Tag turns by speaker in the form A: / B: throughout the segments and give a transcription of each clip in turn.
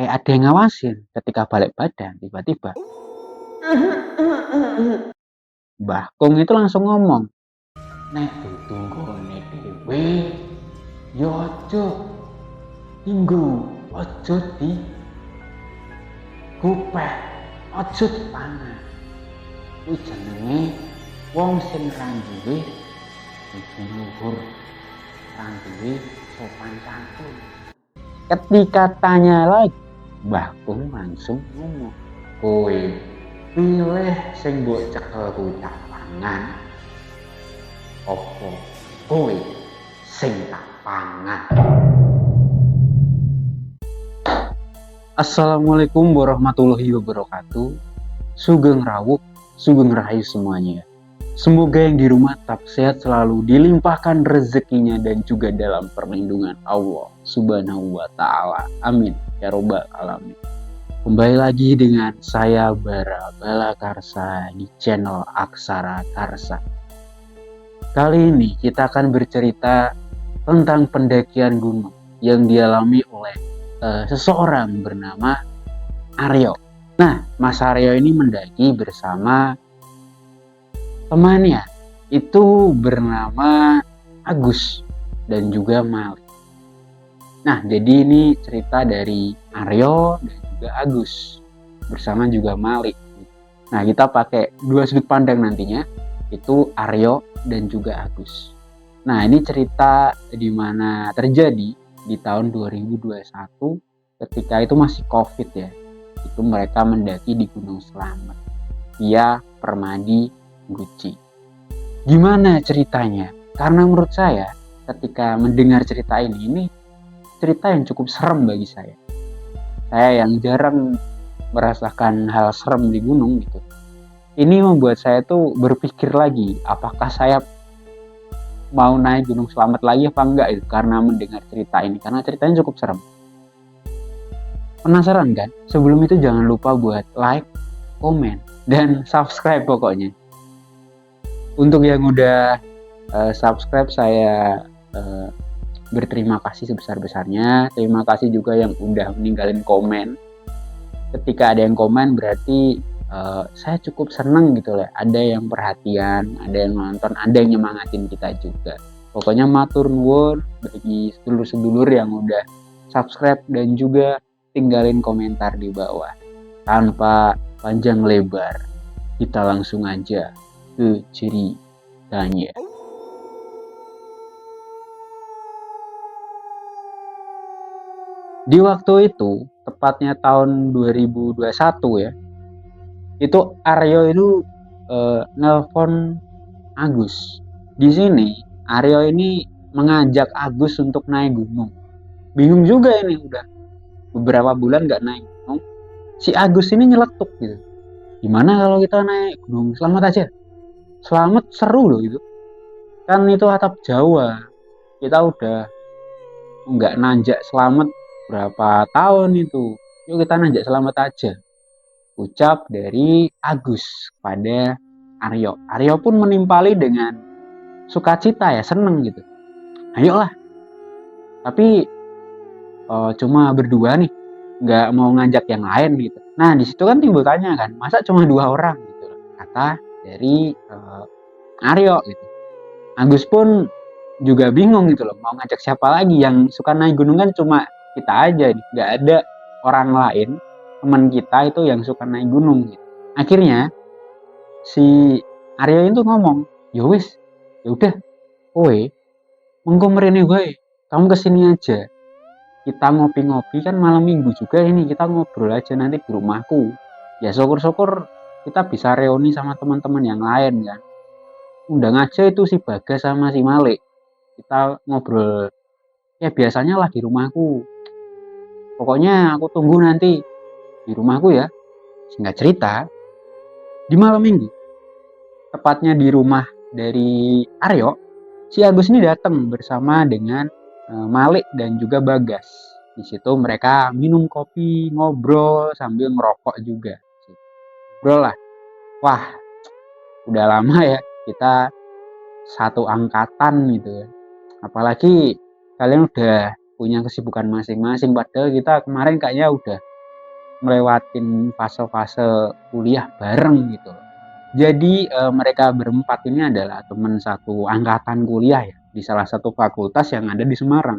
A: kayak ada yang ngawasin. Ketika balik badan, tiba-tiba Mbah Kung itu langsung ngomong, nek tutunggone dhewe ya aja tinggu, aja di kupeh, aja dipangan. Kuwi jenenge wong sing ra duwe iki luhur, ra duwe sopan santun. Ketika tanya lagi, Mbah Kung langsung ngomong, kowe pilih sing mbok cekel kuwi tak pangan, apa kowe sing tak pangan. Assalamualaikum warahmatullahi wabarakatuh. Sugeng rawuh, sugeng rahayu semuanya. Semoga yang di rumah tetap sehat selalu, dilimpahkan rezekinya dan juga dalam perlindungan Allah Subhanahu wa Ta'ala. Amin ya robbal alamin. Kembali lagi dengan saya Bara Balakarsa di channel Aksara Karsa. Kali ini kita akan bercerita tentang pendakian gunung yang dialami oleh seseorang bernama Aryo. Nah, Mas Aryo ini mendaki bersama temannya, itu bernama Agus dan juga Malik. Nah, jadi ini cerita dari Aryo dan juga Agus bersama juga Malik. Nah, kita pakai dua sudut pandang nantinya, itu Aryo dan juga Agus. Nah, ini cerita di mana terjadi di tahun 2021 ketika itu masih COVID ya. Itu mereka mendaki di Gunung Slamet via Permadi Guci. Gimana ceritanya? Karena menurut saya ketika mendengar cerita ini cerita yang cukup serem bagi saya. Saya yang jarang merasakan hal serem di gunung gitu. Ini membuat saya tuh berpikir lagi, apakah saya mau naik Gunung Slamet lagi apa enggak itu karena mendengar cerita ini, karena ceritanya cukup serem. Penasaran kan? Sebelum itu jangan lupa buat like, komen, dan subscribe pokoknya. Untuk yang udah subscribe saya berterima kasih sebesar-besarnya. Terima kasih juga yang udah meninggalin komen. Ketika ada yang komen berarti saya cukup seneng gitu lah. Ada yang perhatian, ada yang nonton, ada yang nyemangatin kita juga. Pokoknya matur nuwun bagi sedulur-sedulur yang udah subscribe dan juga tinggalin komentar di bawah. Tanpa panjang lebar, kita langsung aja ke ceritanya. Di waktu itu, tepatnya tahun 2021 ya, itu Aryo itu nelpon Agus. Di sini Aryo ini mengajak Agus untuk naik gunung. Bingung juga ini, udah beberapa bulan gak naik gunung. Si Agus ini nyeletuk gitu. Gimana kalau kita naik Gunung Slamet aja? Slamet seru loh itu. Kan itu atap Jawa. Kita udah nggak nanjak Slamet berapa tahun itu. Yuk kita nanjak Slamet aja. Ucap dari Agus pada Aryo. Aryo pun menimpali dengan sukacita ya, seneng gitu. Ayolah. Tapi cuma berdua nih, nggak mau ngajak yang lain gitu. Nah di situ kan timbul tanya kan, masa cuma 2 orang gitu, kata dari Aryo gitu. Agus pun juga bingung gitu loh, mau ngajak siapa lagi, yang suka naik gunung kan cuma kita aja nih, nggak ada orang lain teman kita itu yang suka naik gunung gitu. Akhirnya si Aryo itu ngomong, ya wis, ya udah, kowe mengko mrene wae, kamu kesini aja, kita ngopi-ngopi, kan malam minggu juga ini, kita ngobrol aja nanti di rumahku. Ya syukur-syukur kita bisa reuni sama teman-teman yang lain kan. Undang aja itu si Bagas sama si Malik, kita ngobrol ya biasanya lah di rumahku. Pokoknya aku tunggu nanti di rumahku ya. Singkat cerita, di malam minggu, tepatnya di rumah dari Aryo, si Agus ini datang bersama dengan Malik dan juga Bagas. Di situ mereka minum kopi, ngobrol sambil ngerokok juga. Ngobrol lah. Wah, udah lama ya kita satu angkatan gitu. Apalagi kalian udah punya kesibukan masing-masing, padahal kita kemarin kayaknya udah melewatin fase-fase kuliah bareng gitu. Jadi mereka berempat ini adalah teman satu angkatan kuliah ya di salah satu fakultas yang ada di Semarang.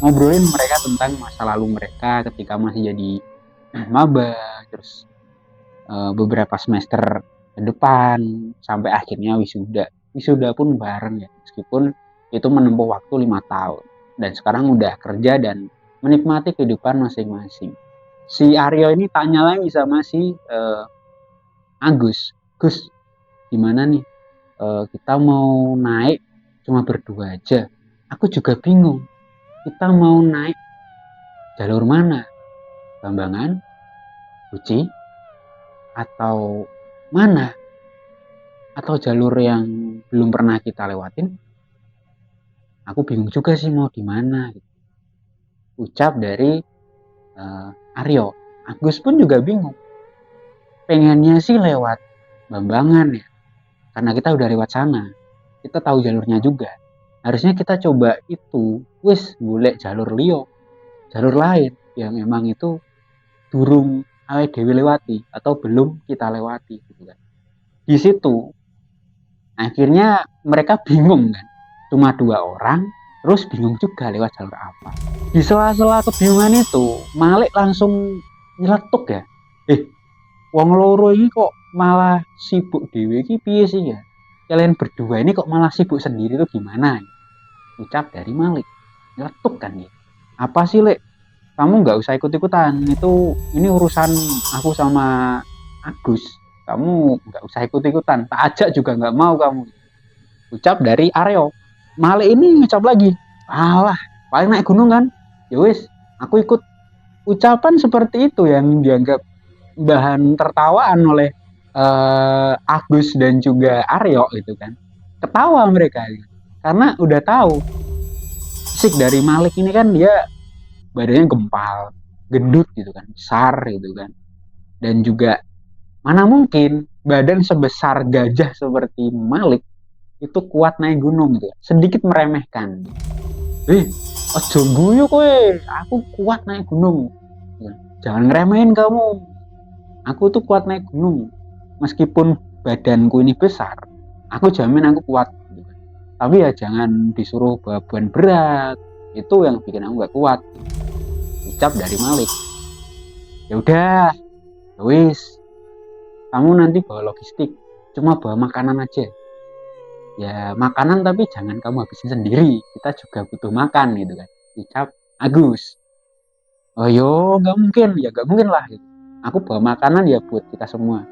A: Ngobrolin mereka tentang masa lalu mereka ketika masih jadi maba, terus beberapa semester ke depan sampai akhirnya wisuda. Wisuda pun bareng ya, meskipun itu menempuh waktu 5 tahun. Dan sekarang udah kerja dan menikmati kehidupan masing-masing. Si Aryo ini tanya lagi sama si Agus, Gus, gimana nih? Kita mau naik cuma berdua aja. Aku juga bingung. Kita mau naik jalur mana? Bambangan, Guci, atau mana? Atau jalur yang belum pernah kita lewatin? Aku bingung juga sih mau di mana. Ucap dari Aryo. Agus pun juga bingung. Pengennya sih lewat Bambangan ya, karena kita udah lewat sana, kita tahu jalurnya juga. Harusnya kita coba itu, wis golek jalur liyo, jalur lain yang emang itu durung awake dhewe lewati atau belum kita lewati gitu kan. Di situ akhirnya mereka bingung kan, cuma 2 orang, terus bingung juga lewat jalur apa. Di sela-sela kebingungan itu Malik langsung nyeletuk ya, wong loro ini kok malah sibuk dewe iki piye sih ya? Kalian berdua ini kok malah sibuk sendiri tuh gimana? Ucap dari Malik. Nyeletuk kan ya. Apa sih, Lek? Kamu nggak usah ikut-ikutan. Ini urusan aku sama Agus. Kamu nggak usah ikut-ikutan. Tak ajak juga nggak mau kamu. Ucap dari Aryo. Malik ini ngucap lagi. Alah, paling naik gunung kan? Ya wis, aku ikut. Ucapan seperti itu yang dianggap bahan tertawaan oleh Agus dan juga Aryo gitu kan. Ketawa mereka gitu. Karena udah tahu fisik dari Malik ini kan dia badannya gempal, gendut gitu kan, besar gitu kan. Dan juga mana mungkin badan sebesar gajah seperti Malik itu kuat naik gunung gitu. Sedikit meremehkan. Ojo guyu kowe, aku kuat naik gunung. Jangan ngeremehin kamu. Aku tuh kuat naik gunung. Meskipun badanku ini besar, aku jamin aku kuat. Tapi ya jangan disuruh bawa beban berat. Itu yang bikin aku gak kuat. Ucap dari Malik. Ya udah, wis. Kamu nanti bawa logistik. Cuma bawa makanan aja. Ya makanan tapi jangan kamu habisin sendiri. Kita juga butuh makan gitu kan. Ucap Agus. Oh yo, gak mungkin. Ya gak mungkin lah gitu. Aku bawa makanan ya buat kita semua.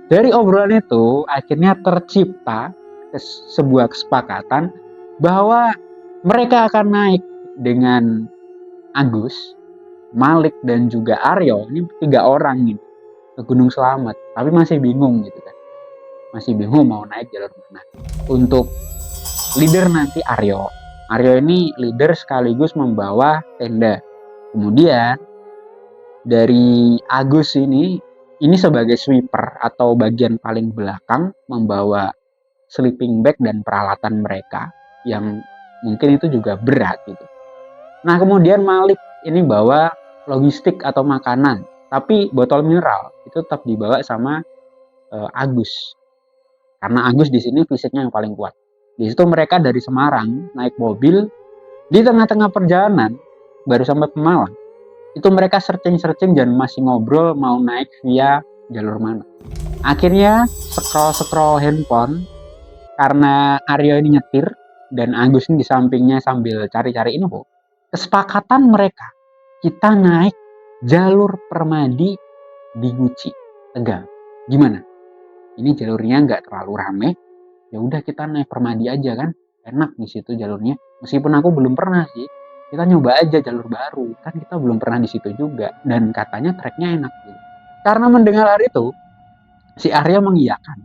A: Dari obrolan itu akhirnya tercipta sebuah kesepakatan bahwa mereka akan naik dengan Agus, Malik dan juga Aryo. Ini 3 orang nih ke Gunung Selamat, tapi masih bingung gitu kan. Masih bingung mau naik jalur mana. Untuk leader nanti Aryo. Aryo ini leader sekaligus membawa tenda. Kemudian dari Agus ini sebagai sweeper atau bagian paling belakang membawa sleeping bag dan peralatan mereka yang mungkin itu juga berat gitu. Nah kemudian Malik ini bawa logistik atau makanan, tapi botol mineral itu tetap dibawa sama Agus. Karena Agus di sini fisiknya yang paling kuat. Di situ mereka dari Semarang naik mobil, di tengah-tengah perjalanan baru sampai Pemalang. Itu mereka searching dan masih ngobrol mau naik via jalur mana. Akhirnya scroll handphone karena Aryo ini nyetir dan Agus ini di sampingnya sambil cari-cari info. Kesepakatan mereka, kita naik jalur Permadi di Guci, Tegal. Gimana? Ini jalurnya nggak terlalu rame. Ya udah kita naik Permadi aja kan, enak di situ jalurnya. Meskipun aku belum pernah sih. Kita nyoba aja jalur baru, kan kita belum pernah di situ juga, dan katanya treknya enak gitu. Karena mendengar hal itu, si Arya mengiyakan.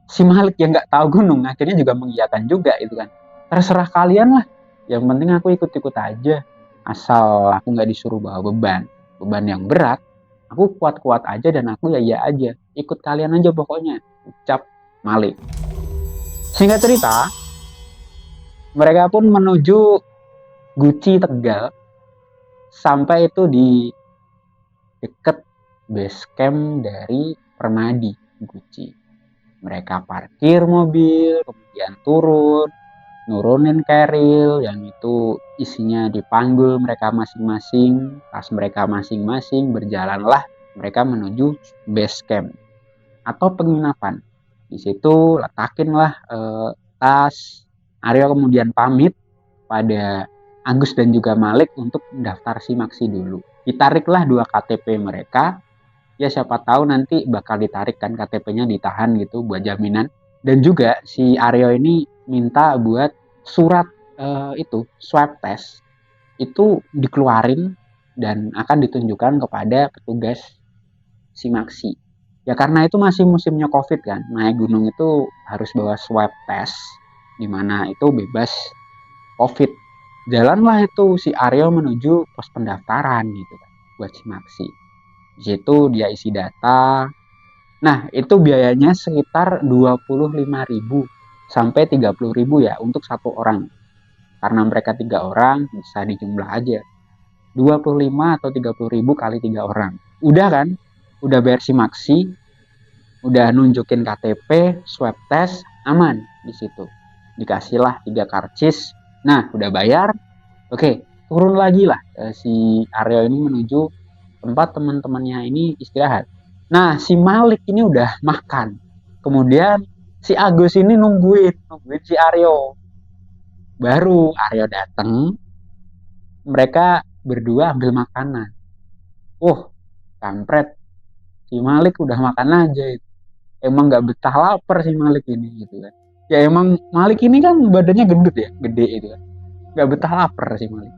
A: Si Malik yang nggak tahu gunung akhirnya juga mengiyakan juga itu kan. Terserah kalian lah, yang penting aku ikut-ikut aja, asal aku nggak disuruh bawa beban yang berat, aku kuat-kuat aja dan aku ya aja, ikut kalian aja pokoknya, ucap Malik. Singkat cerita, mereka pun menuju Guci Tegal sampai itu di deket base camp dari Permadi Gucci. Mereka parkir mobil, kemudian nurunin keril yang itu isinya dipanggul mereka masing-masing. Pas mereka masing-masing berjalanlah mereka menuju base camp atau penginapan. Di situ letakinlah tas. Aryo kemudian pamit pada Agus dan juga Malik untuk mendaftar simaksi dulu. Ditariklah 2 KTP mereka. Ya siapa tahu nanti bakal ditarik kan KTP-nya, ditahan gitu buat jaminan. Dan juga si Aryo ini minta buat surat itu swab test itu dikeluarin dan akan ditunjukkan kepada petugas simaksi. Ya karena itu masih musimnya COVID kan, naik gunung itu harus bawa swab test, dimana itu bebas COVID. Jalanlah itu si Aryo menuju pos pendaftaran gitu kan, buat simaksi. Di situ dia isi data. Nah itu biayanya sekitar 25.000 sampai 30.000 ya untuk satu orang. Karena mereka 3 orang bisa dijumlah aja. 25 atau 30.000 kali 3 orang. Udah kan? Udah bayar simaksi, udah nunjukin KTP, swab test, aman di situ. Dikasihlah 3 karcis. Nah, udah bayar. Oke, turun lagi lah si Aryo ini menuju tempat teman-temannya ini istirahat. Nah, si Malik ini udah makan. Kemudian si Agus ini nungguin si Aryo. Baru Aryo datang, mereka berdua ambil makanan. Kampret. Si Malik udah makan aja itu. Emang gak betah lapar si Malik ini gitu kan. Ya emang Malik ini kan badannya gendut ya, gede itu kan. Gak betah lapar si Malik.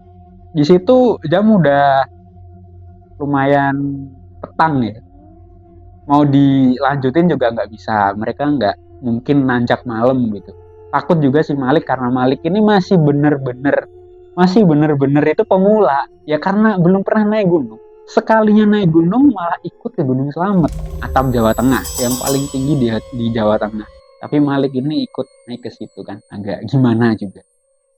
A: Di situ jam udah lumayan petang ya. Mau dilanjutin juga nggak bisa. Mereka nggak mungkin nanjak malam gitu. Takut juga si Malik karena Malik ini masih bener-bener itu pemula. Ya karena belum pernah naik gunung. Sekalinya naik gunung malah ikut ke Gunung Slamet, atap Jawa Tengah yang paling tinggi di Jawa Tengah. Tapi Malik ini ikut naik ke situ kan, agak gimana juga.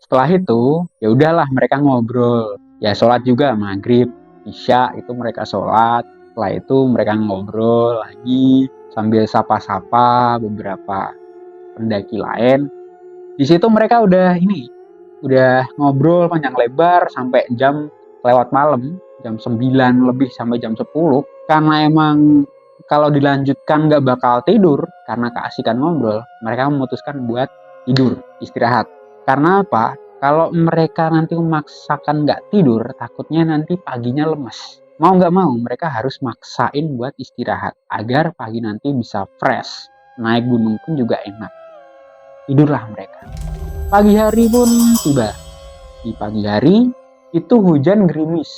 A: Setelah itu ya udahlah mereka ngobrol. Ya sholat juga maghrib, isya itu mereka sholat. Setelah itu mereka ngobrol lagi sambil sapa-sapa beberapa pendaki lain. Di situ mereka udah ngobrol panjang lebar sampai jam lewat malam, jam 9 lebih sampai jam 10. Karena emang kalau dilanjutkan gak bakal tidur karena keasikan ngobrol, mereka memutuskan buat tidur, istirahat. Karena apa? Kalau mereka nanti memaksakan gak tidur, takutnya nanti paginya lemes. Mau gak mau, mereka harus maksain buat istirahat agar pagi nanti bisa fresh. Naik gunung pun juga enak. Tidurlah mereka. Pagi hari pun tiba. Di pagi hari itu hujan gerimis,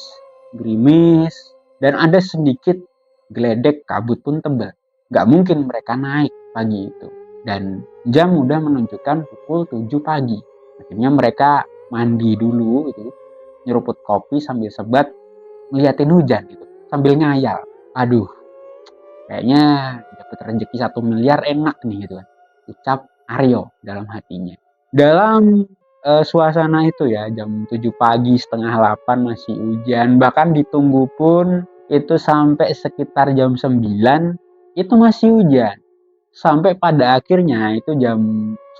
A: dan ada sedikit geledek, kabut pun tebal. Gak mungkin mereka naik pagi itu. Dan jam udah menunjukkan pukul 7 pagi. Akhirnya mereka mandi dulu gitu, nyeruput kopi sambil sebat, ngeliatin hujan gitu, sambil ngayal. Aduh, kayaknya dapat rezeki 1 miliar enak nih gitu kan, ucap Aryo dalam hatinya. Dalam suasana itu ya, jam 7 pagi, setengah 8 masih hujan. Bahkan ditunggu pun itu sampai sekitar jam 9 itu masih hujan. Sampai pada akhirnya itu jam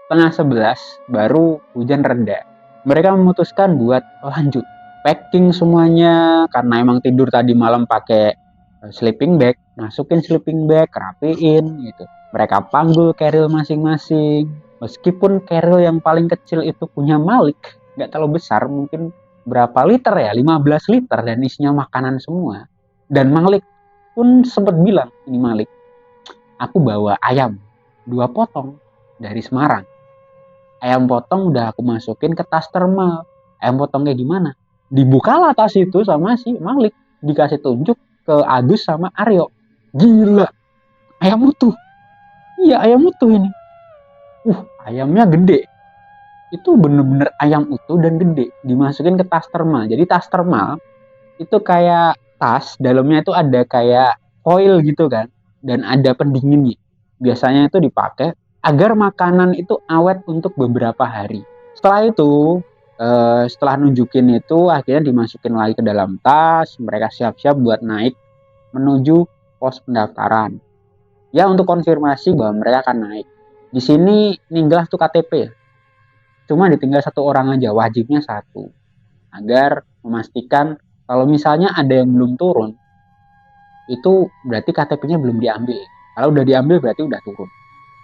A: setengah 11 baru hujan reda. Mereka memutuskan buat lanjut. Packing semuanya karena emang tidur tadi malam pakai sleeping bag. Masukin sleeping bag, rapiin gitu. Mereka panggul keril masing-masing. Meskipun keril yang paling kecil itu punya Malik, nggak terlalu besar, mungkin berapa liter ya, 15 liter dan isinya makanan semua. Dan Malik pun sempat bilang, ini Malik, aku bawa ayam 2 potong dari Semarang. Ayam potong udah aku masukin ke tas thermal. Ayam potong kayak gimana? Dibukalah tas itu sama si Malik, dikasih tunjuk ke Agus sama Aryo. Gila, ayam utuh. Iya, ayam utuh ini. Ayamnya gede. Itu bener-bener ayam utuh dan gede. Dimasukin ke tas thermal. Jadi tas thermal itu kayak tas, dalamnya itu ada kayak foil gitu kan. Dan ada pendinginnya. Biasanya itu dipakai agar makanan itu awet untuk beberapa hari. Setelah itu, setelah nunjukin itu, akhirnya dimasukin lagi ke dalam tas. Mereka siap-siap buat naik menuju pos pendaftaran. Ya, untuk konfirmasi bahwa mereka akan naik. Di sini ningglah tuh KTP. Cuma ditinggal 1 orang aja, wajibnya 1. Agar memastikan kalau misalnya ada yang belum turun, itu berarti KTP-nya belum diambil. Kalau udah diambil berarti udah turun.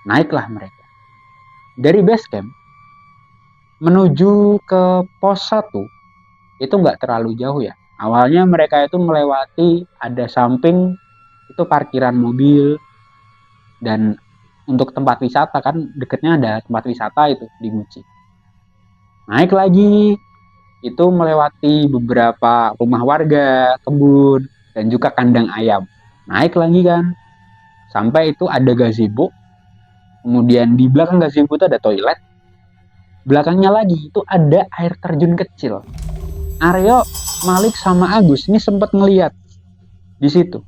A: Naiklah mereka. Dari base camp menuju ke pos 1 itu nggak terlalu jauh ya. Awalnya mereka itu melewati ada samping itu parkiran mobil, dan untuk tempat wisata kan deketnya ada tempat wisata itu di Guci. Naik lagi itu melewati beberapa rumah warga, kebun, dan juga kandang ayam. Naik lagi kan sampai itu ada gazebo. Kemudian di belakang gazebo itu ada toilet. Belakangnya lagi itu ada air terjun kecil. Aryo, Malik sama Agus ini sempat ngeliat di situ.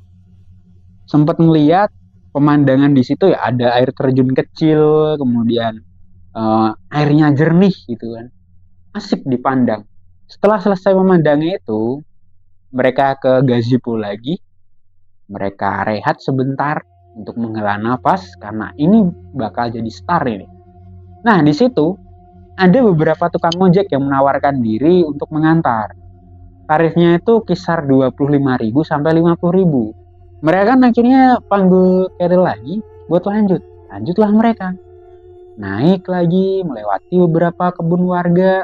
A: Sempat ngeliat pemandangan di situ ya, ada air terjun kecil, kemudian airnya jernih gitu kan. Asik dipandang. Setelah selesai memandangnya itu, mereka ke gazebo lagi. Mereka rehat sebentar untuk menghela nafas karena ini bakal jadi star ini. Nah, di situ ada beberapa tukang ojek yang menawarkan diri untuk mengantar. Tarifnya itu kisar 25.000 sampai 50.000. Mereka kan akhirnya panggil carrier lagi buat lanjut. Lanjutlah mereka. Naik lagi, melewati beberapa kebun warga,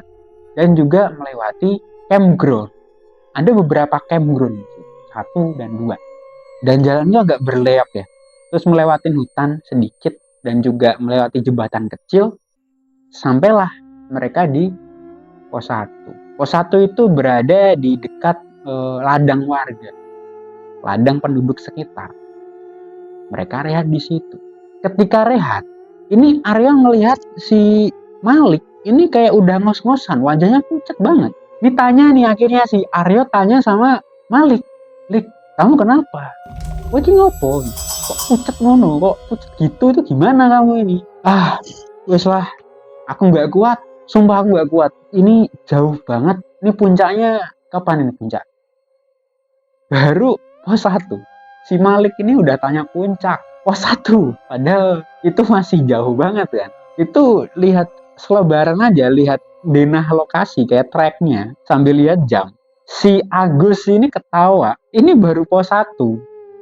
A: dan juga melewati campground. Ada beberapa campground, 1 dan 2. Dan jalannya agak berleak ya. Terus melewati hutan sedikit, dan juga melewati jembatan kecil, sampailah mereka di pos 1. Pos 1 itu berada di dekat ladang warga. Ladang penduduk sekitar. Mereka rehat di situ. Ketika rehat, ini Aryo ngelihat si Malik ini kayak udah ngos-ngosan, wajahnya pucat banget. Ditanya nih akhirnya si Aryo tanya sama Malik, "Lik, kamu kenapa? Wajah ngopo? Kok pucat ngono? Kok pucat gitu? Itu gimana kamu ini?" "Ah, wes lah, aku nggak kuat. Sumpah aku nggak kuat. Ini jauh banget. Ini puncaknya kapan ini puncak?" Baru pos 1. Si Malik ini udah tanya puncak pos 1. Padahal itu masih jauh banget kan. Itu lihat selebaran aja, lihat denah lokasi kayak tracknya sambil lihat jam. Si Agus ini ketawa. Ini baru pos 1.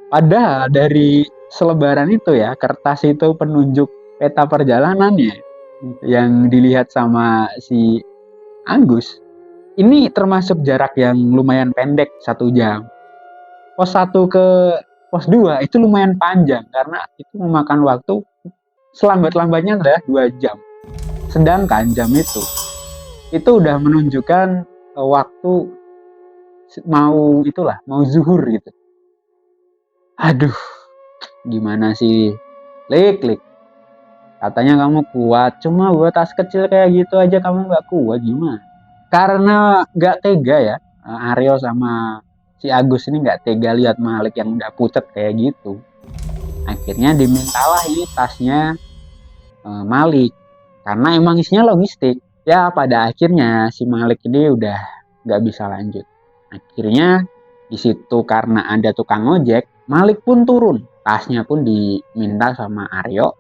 A: Padahal dari selebaran itu ya, kertas itu penunjuk peta perjalanannya yang dilihat sama si Agus. Ini termasuk jarak yang lumayan pendek, 1 jam. Pos 1 ke pos 2 itu lumayan panjang karena itu memakan waktu selambat-lambatnya adalah 2 jam. Sedangkan jam itu udah menunjukkan waktu mau zuhur gitu. Aduh, gimana sih? Lik. Katanya kamu kuat, cuma buat tas kecil kayak gitu aja kamu nggak kuat, gimana? Karena nggak tega ya, Aryo sama si Agus ini nggak tega lihat Malik yang udah pucat kayak gitu. Akhirnya dimintalah ini tasnya Malik, karena emang isinya logistik. Ya pada akhirnya si Malik ini udah nggak bisa lanjut. Akhirnya di situ karena ada tukang ojek, Malik pun turun. Tasnya pun diminta sama Aryo.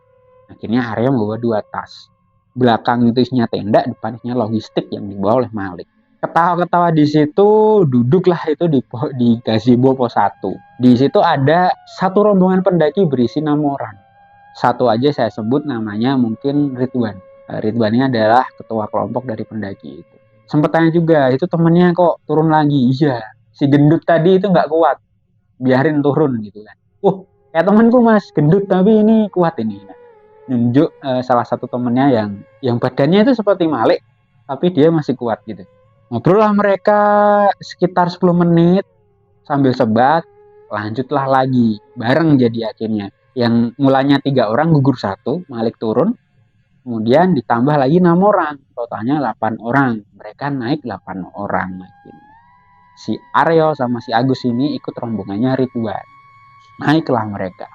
A: Akhirnya Aryo membawa 2 tas. Belakang itu isinya tenda, depan isinya logistik yang dibawa oleh Malik. Ketawa-ketawa di situ, duduklah itu di gazebo pos 1. Di situ ada 1 rombongan pendaki berisi 6 orang. 1 aja saya sebut namanya mungkin Ridwan. Ridwan ini adalah ketua kelompok dari pendaki itu. Sempet tanya juga, itu temennya kok turun lagi? Iya, si gendut tadi itu nggak kuat, biarin turun gitu kan. Kayak temanku mas, gendut tapi ini kuat ini. Nunjuk salah satu temennya yang badannya itu seperti Malik, tapi dia masih kuat gitu. Ngobrol lah mereka sekitar 10 menit sambil sebat, lanjutlah lagi bareng jadi akhirnya. Yang mulanya 3 orang gugur 1, Malik turun, kemudian ditambah lagi 6 orang, totalnya 8 orang. Mereka naik 8 orang akhirnya. Si Aryo sama si Agus ini ikut rombongannya Ridwan. Naiklah mereka.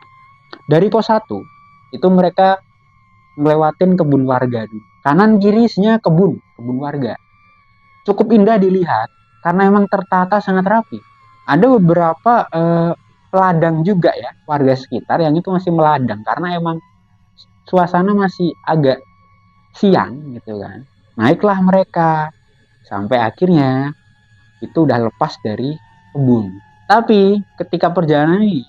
A: Dari pos 1 itu mereka melewatin kebun warga dulu. Kanan kiri isinya kebun warga. Cukup indah dilihat karena emang tertata sangat rapi. Ada beberapa peladang juga ya, warga sekitar yang itu masih meladang karena emang suasana masih agak siang gitu kan. Naiklah mereka sampai akhirnya itu udah lepas dari kebun. Tapi ketika perjalanan ini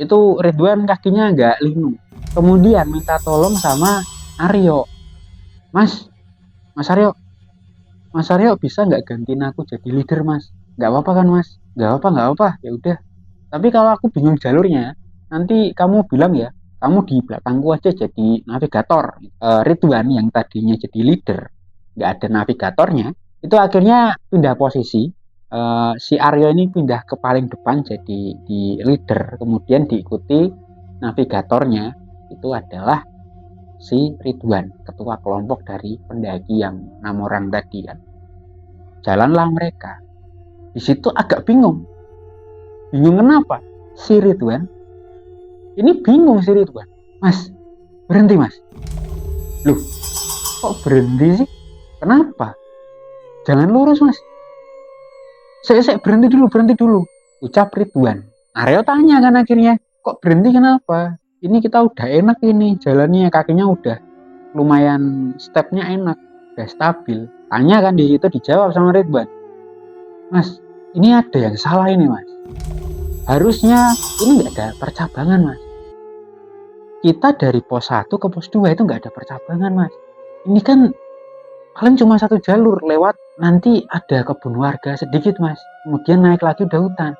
A: itu Ridwan kakinya agak linglung. Kemudian minta tolong sama Aryo. Mas, Mas Aryo, Mas Aryo bisa nggak gantiin aku jadi leader Mas? Nggak apa-apa kan Mas? Nggak apa-apa. Ya udah. Tapi kalau aku bingung jalurnya, nanti kamu bilang ya, kamu di belakangku aja jadi navigator. Ridwan yang tadinya jadi leader, nggak ada navigatornya, itu akhirnya pindah posisi. Si Aryo ini pindah ke paling depan jadi di leader, kemudian diikuti navigatornya itu adalah si Ridwan, ketua kelompok dari pendaki yang 6 orang tadi kan. Jalanlah mereka. Di situ agak bingung. Bingung kenapa? Si Ridwan ini bingung si Ridwan. Mas, berhenti Mas. Loh, kok berhenti sih? Kenapa? Jangan lurus Mas. Saya berhenti dulu. Ucap Ridwan. Aryo tanya kan akhirnya, kok berhenti kenapa? Ini kita udah enak ini jalannya, kakinya udah lumayan stepnya enak, udah stabil. Tanya kan di situ, dijawab sama Ridwan. Mas, ini ada yang salah ini Mas. Harusnya ini nggak ada percabangan Mas. Kita dari pos 1 ke pos 2 itu nggak ada percabangan Mas. Ini kan paling cuma satu jalur lewat, nanti ada kebun warga sedikit Mas. Kemudian naik lagi udah hutan.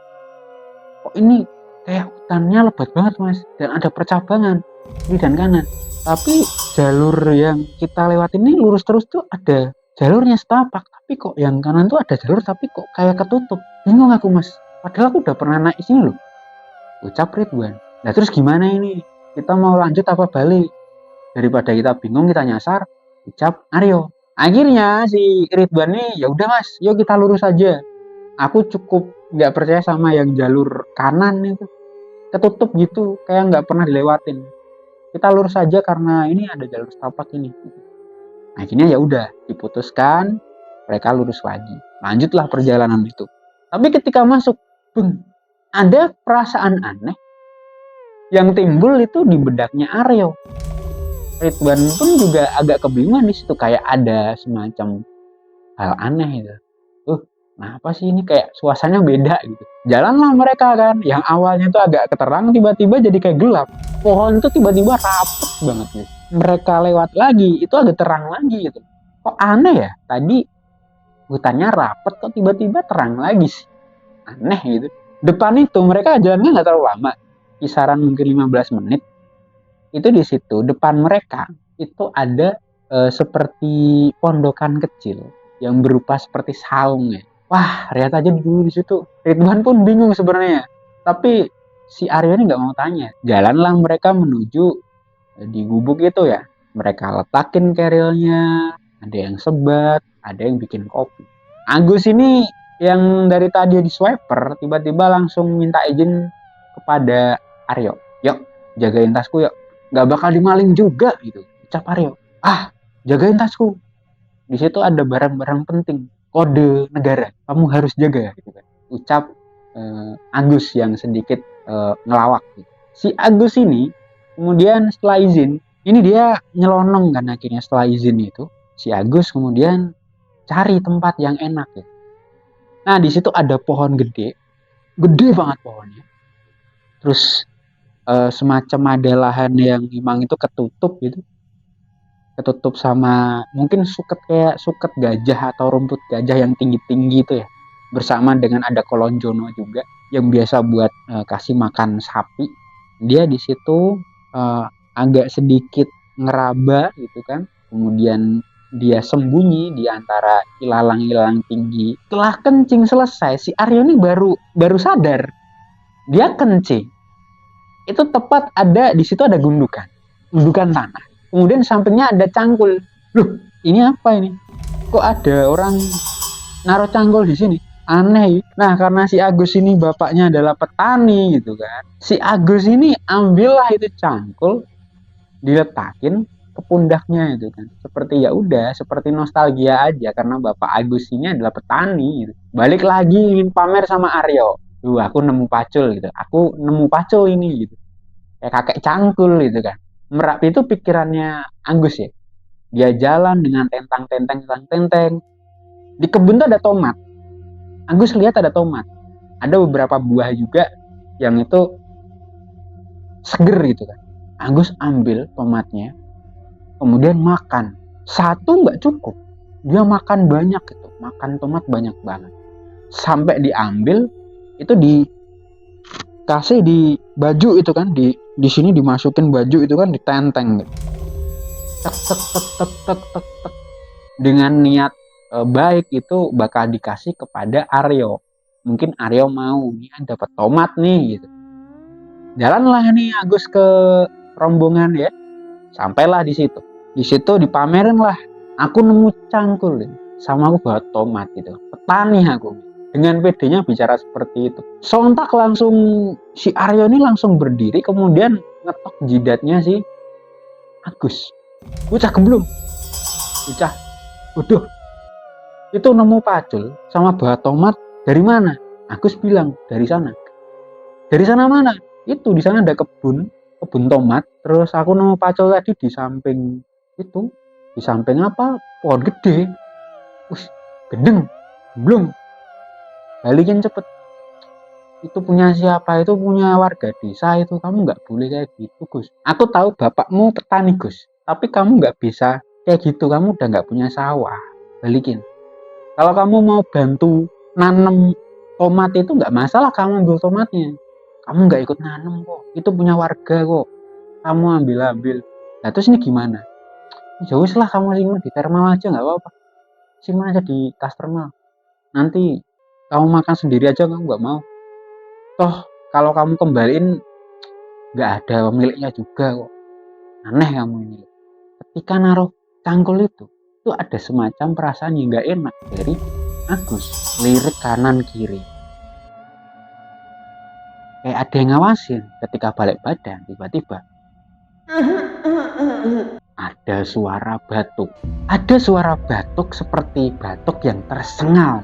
A: Kok ini kayak hutannya lebat banget Mas, dan ada percabangan kiri dan kanan. Tapi jalur yang kita lewat ini lurus terus tuh ada jalurnya setapak, tapi kok yang kanan tuh ada jalur tapi kok kayak ketutup. Bingung aku Mas, padahal aku udah pernah naik sini loh, ucap Ridwan. Nah terus gimana ini, kita mau lanjut apa balik? Daripada kita bingung kita nyasar, ucap Aryo. Akhirnya si Ridwan nih, ya udah Mas, yuk kita lurus aja. Aku cukup nggak percaya sama yang jalur kanan itu, ketutup gitu, kayak nggak pernah dilewatin. Kita lurus aja karena ini ada jalur setapak ini. Akhirnya ya udah diputuskan, mereka lurus lagi. Lanjutlah perjalanan itu. Tapi ketika masuk, ada perasaan aneh yang timbul itu di bedaknya Aryo. Ridwan pun juga agak kebingungan di situ, kayak ada semacam hal aneh itu. Kenapa sih ini kayak suasananya beda gitu. Jalanlah mereka kan, yang awalnya tuh agak keterang tiba-tiba jadi kayak gelap. Pohon tuh tiba-tiba rapet banget gitu. Mereka lewat lagi, itu agak terang lagi gitu. Kok aneh ya? Tadi hutannya rapet kok tiba-tiba terang lagi sih. Aneh gitu. Depan itu mereka jalannya nggak terlalu lama, kisaran mungkin 15 menit. Itu di situ depan mereka itu ada seperti pondokan kecil yang berupa seperti saung ya. Wah, lihat aja dulu di situ. Ridwan pun bingung sebenarnya, tapi si Aryo ini nggak mau tanya. Jalanlah mereka menuju di gubuk itu ya. Mereka letakin kerilnya, ada yang sebat, ada yang bikin kopi. Agus ini yang dari tadi di swiper tiba-tiba langsung minta izin kepada Aryo. Yuk, jagain tasku yuk. Nggak bakal dimaling juga gitu. Ucap Aryo. Jagain tasku. Di situ ada barang-barang penting. Kode negara, kamu harus jaga gitu kan. Ucap Agus yang sedikit ngelawak gitu. Si Agus ini kemudian setelah izin, ini dia nyelonong kan akhirnya setelah izin itu, si Agus kemudian cari tempat yang enak gitu. Nah di situ ada pohon gede banget pohonnya. Terus semacam ada lahan yang memang itu ketutup gitu. Ketutup sama mungkin suket gajah atau rumput gajah yang tinggi-tinggi itu ya, bersama dengan ada kolonjono juga yang biasa buat kasih makan sapi. Dia di situ agak sedikit ngeraba gitu kan, kemudian dia sembunyi di antara ilalang-ilalang tinggi. Setelah kencing selesai, si Aryo ini baru sadar dia kencing itu tepat ada di situ, ada gundukan tanah. Kemudian sampingnya ada cangkul. Loh, ini apa ini? Kok ada orang naruh cangkul di sini? Aneh. Nah, karena si Agus ini bapaknya adalah petani gitu kan. Si Agus ini ambillah itu cangkul, diletakin ke pundaknya itu kan. Seperti ya udah, seperti nostalgia aja karena bapak Agus ini adalah petani gitu. Balik lagi ingin pamer sama Aryo. aku nemu pacul gitu, aku nemu pacul ini gitu, kayak kakek cangkul gitu kan. Merapi itu pikirannya Agus ya, dia jalan dengan tentang-tenteng di kebun tuh ada tomat. Agus lihat ada tomat, ada beberapa buah juga yang itu seger gitu kan. Agus ambil tomatnya, kemudian makan. Satu nggak cukup, dia makan banyak gitu, makan tomat banyak banget. Sampai diambil itu dikasih di baju itu kan, di sini dimasukin baju itu kan, ditenteng gitu. Tek tek tek tek tek tek tek. Dengan niat baik itu bakal dikasih kepada Aryo. Mungkin Aryo mau nih dapat tomat nih gitu. Jalanlah nih Agus ke rombongan ya. Sampailah di situ. Di situ dipamerin lah. Aku nemu cangkul sama aku bawa tomat gitu. Petani aku. Dengan pedenya bicara seperti itu. Sontak langsung si Aryo ini langsung berdiri, kemudian ngetok jidatnya si Agus. Bocah gemblung. Bocah. Waduh. Itu nemu pacul sama bawa tomat dari mana? Agus bilang dari sana. Dari sana mana? Itu di sana ada kebun tomat. Terus aku nemu pacul tadi di samping itu. Di samping apa? Pohon gede. Wih, gendeng. Belum. Balikin cepet. Itu punya siapa? Itu punya warga desa itu. Kamu nggak boleh kayak gitu, Gus. Aku tahu bapakmu petani, Gus. Tapi kamu nggak bisa kayak gitu. Kamu udah nggak punya sawah. Balikin. Kalau kamu mau bantu nanam tomat itu nggak masalah, kamu ambil tomatnya. Kamu nggak ikut nanam kok. Itu punya warga kok. Kamu ambil. Nah terus ini gimana? Jauh lah, kamu simpan di termal aja nggak apa-apa. Simpan aja di tas termal. Nanti kamu makan sendiri aja, kamu nggak mau. Toh kalau kamu kembaliin nggak ada pemiliknya juga kok. Aneh kamu ini. Ketika naruh cangkul itu ada semacam perasaan yang nggak enak dari Agus. Lirik kanan kiri. Kayak ada yang ngawasin. Ketika balik badan, tiba-tiba ada suara batuk. Ada suara batuk seperti batuk yang tersengal.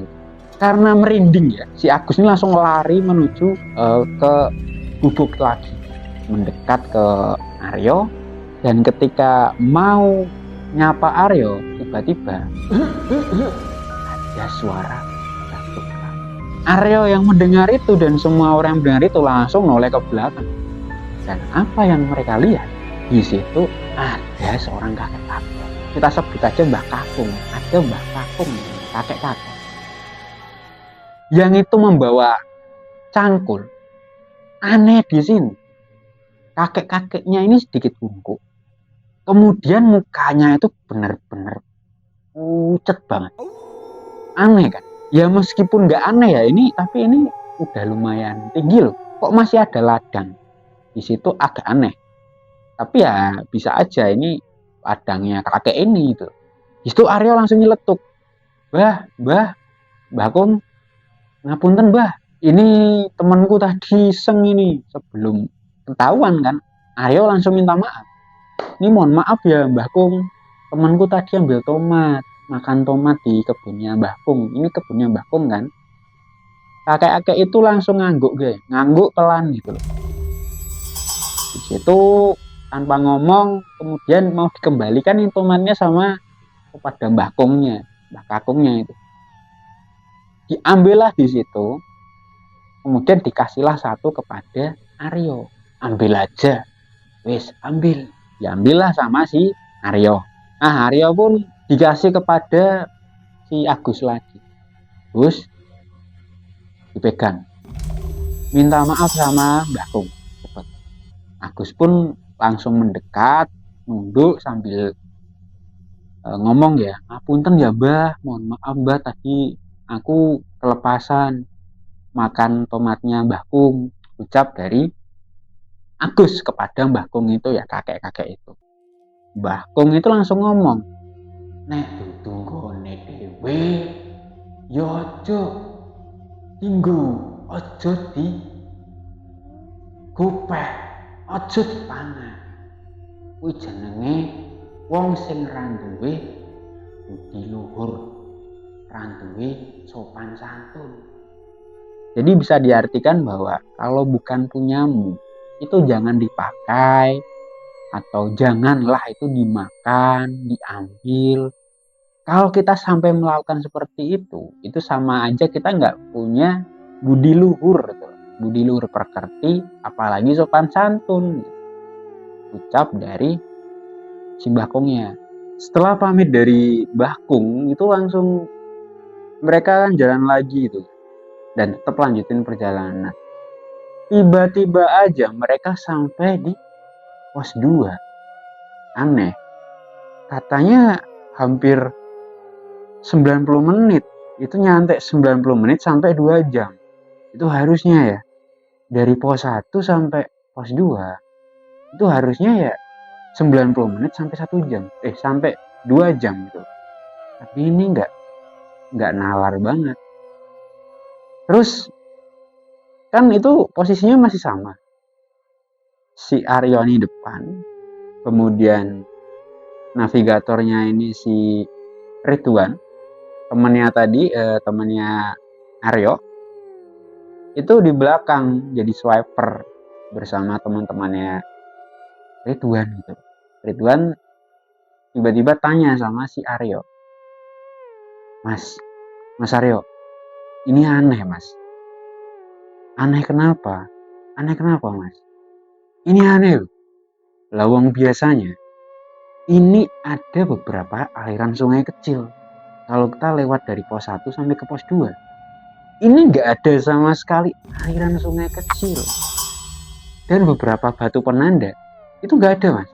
A: Karena merinding ya, si Agus ini langsung lari menuju ke gubuk lagi. Mendekat ke Aryo. Dan ketika mau nyapa Aryo, tiba-tiba ada suara batuk. Aryo yang mendengar itu dan semua orang yang mendengar itu langsung noleh ke belakang. Dan apa yang mereka lihat? Di situ ada seorang kakek-kakek. Kita sebut aja Mbah Kakung. Ada Mbah Kakung, kakek-kakek. Yang itu membawa cangkul. Aneh di sini. Kakek-kakeknya ini sedikit bungkuk. Kemudian mukanya itu benar-benar pucat banget. Aneh kan? Ya meskipun nggak aneh ya ini, tapi ini udah lumayan tinggi loh. Kok masih ada ladang? Di situ agak aneh. Tapi ya bisa aja ini ladangnya kakek ini gitu. Di situ Aryo langsung nyeletuk. Mbah Kung, ngapunten Mbah. Ini temanku tadi iseng ini. Sebelum ketahuan kan, Aryo langsung minta maaf. Ini mohon maaf ya Mbah Kung, temanku tadi ambil tomat, makan tomat di kebunnya Mbah Kung. Ini kebunnya Mbah Kung kan. Kakek-kakek itu langsung ngangguk pelan gitu loh. Di situ tanpa ngomong, kemudian mau dikembalikan ini tomatnya sama kepada Mbah Kungnya, Mbah Kakungnya itu. Diambillah di situ, kemudian dikasihlah satu kepada Aryo. Ambil aja, wes ambil. Diambillah sama si Aryo. Nah Aryo pun dikasih kepada si Agus lagi. Terus dipegang. Minta maaf sama Mbah Kung. Agus pun langsung mendekat, nunduk sambil ngomong ya, ngapunten ya Mbah, mohon maaf Mbah tadi aku kelepasan makan tomatnya Mbah Kung. Ucap dari Agus kepada Mbah Kung itu ya, kakek-kakek itu. Mbah Kung itu langsung ngomong, nek tunggone dhewe ya aja tinggu, aja di gopek, aja dipangan. Kuwi jenenge wong sing ra duwe budi luhur, ra duwe sopan santun. Jadi bisa diartikan bahwa kalau bukan punyamu, itu jangan dipakai, atau janganlah itu dimakan, diambil. Kalau kita sampai melakukan seperti itu sama aja kita nggak punya budi luhur, gitu. Budi luhur pekerti, apalagi sopan santun. Ucap dari si Mbah Kungnya. Setelah pamit dari Mbah Kung, itu langsung mereka kan jalan lagi itu dan tetap lanjutin perjalanan. Tiba-tiba aja mereka sampai di pos 2. Aneh. Katanya hampir 90 menit. Itu nyantai 90 menit sampai 2 jam. Itu harusnya ya. Dari pos 1 sampai pos 2. Itu harusnya ya 90 menit sampai 1 jam. Sampai 2 jam gitu. Tapi ini enggak nalar banget. Terus kan itu posisinya masih sama. Si Aryo ini depan. Kemudian navigatornya ini si Ridwan, temannya tadi, temannya Aryo, itu di belakang jadi swiper bersama teman-temannya Ridwan gitu. Ridwan tiba-tiba tanya sama si Aryo, Mas Aryo, ini aneh Mas. Aneh kenapa? Aneh kenapa Mas? Ini aneh loh. Lawang biasanya ini ada beberapa aliran sungai kecil. Kalau kita lewat dari pos 1 sampai ke pos 2, ini nggak ada sama sekali aliran sungai kecil. Dan beberapa batu penanda, itu nggak ada Mas.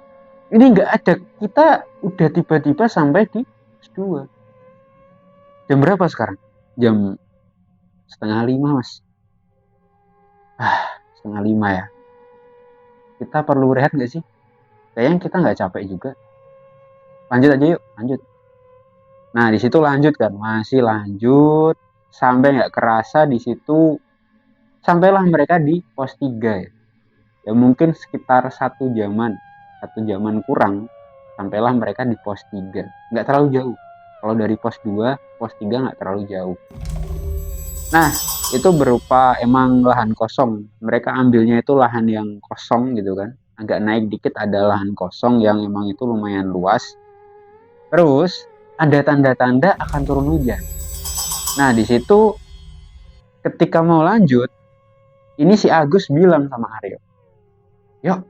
A: Ini nggak ada. Kita udah tiba-tiba sampai di pos 2. Jam berapa sekarang? Jam 4:30 Mas. 4:30 ya. Kita perlu rehat nggak sih? Kayaknya kita nggak capek juga. Lanjut aja yuk, lanjut. Nah di situ lanjut kan, masih lanjut sampai nggak kerasa di situ sampailah mereka di pos 3 ya. Ya mungkin sekitar 1 jaman kurang sampailah mereka di pos 3. Nggak terlalu jauh. Kalau dari pos 2, pos 3 nggak terlalu jauh. Nah itu berupa emang lahan kosong. Mereka ambilnya itu lahan yang kosong gitu kan. Agak naik dikit ada lahan kosong yang emang itu lumayan luas. Terus ada tanda-tanda akan turun hujan. Nah di situ ketika mau lanjut, ini si Agus bilang sama Aryo, yuk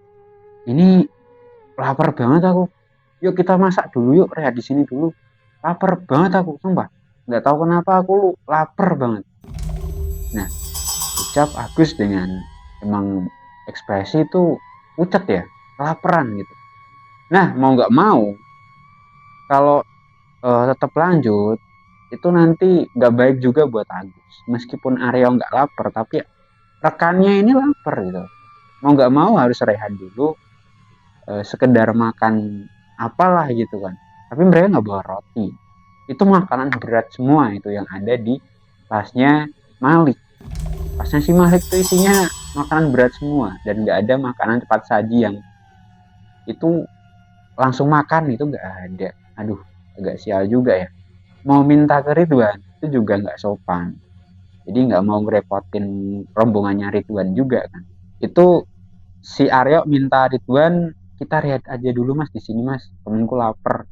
A: ini lapar banget aku, yuk kita masak dulu yuk, rehat di sini dulu, lapar banget aku, sumpah nggak tahu kenapa aku lapar banget. Nah ucap Agus dengan emang ekspresi itu pucat ya, kelaparan gitu. Nah mau nggak mau kalau tetap lanjut itu nanti nggak baik juga buat Agus. Meskipun Aryo nggak lapar, tapi rekannya ini lapar gitu. Mau nggak mau harus rehat dulu, sekedar makan apalah gitu kan. Tapi mereka nggak bawa roti. Itu makanan berat semua itu yang ada di tasnya Malik. Tasnya si Malik itu isinya makanan berat semua dan nggak ada makanan cepat saji yang itu langsung makan, itu nggak ada. Aduh, agak sial juga ya. Mau minta ke Ridwan itu juga nggak sopan. Jadi nggak mau ngerepotin rombongannya Ridwan juga kan. Itu si Aryo minta Ridwan, kita rehat aja dulu Mas di sini Mas. Temenku lapar.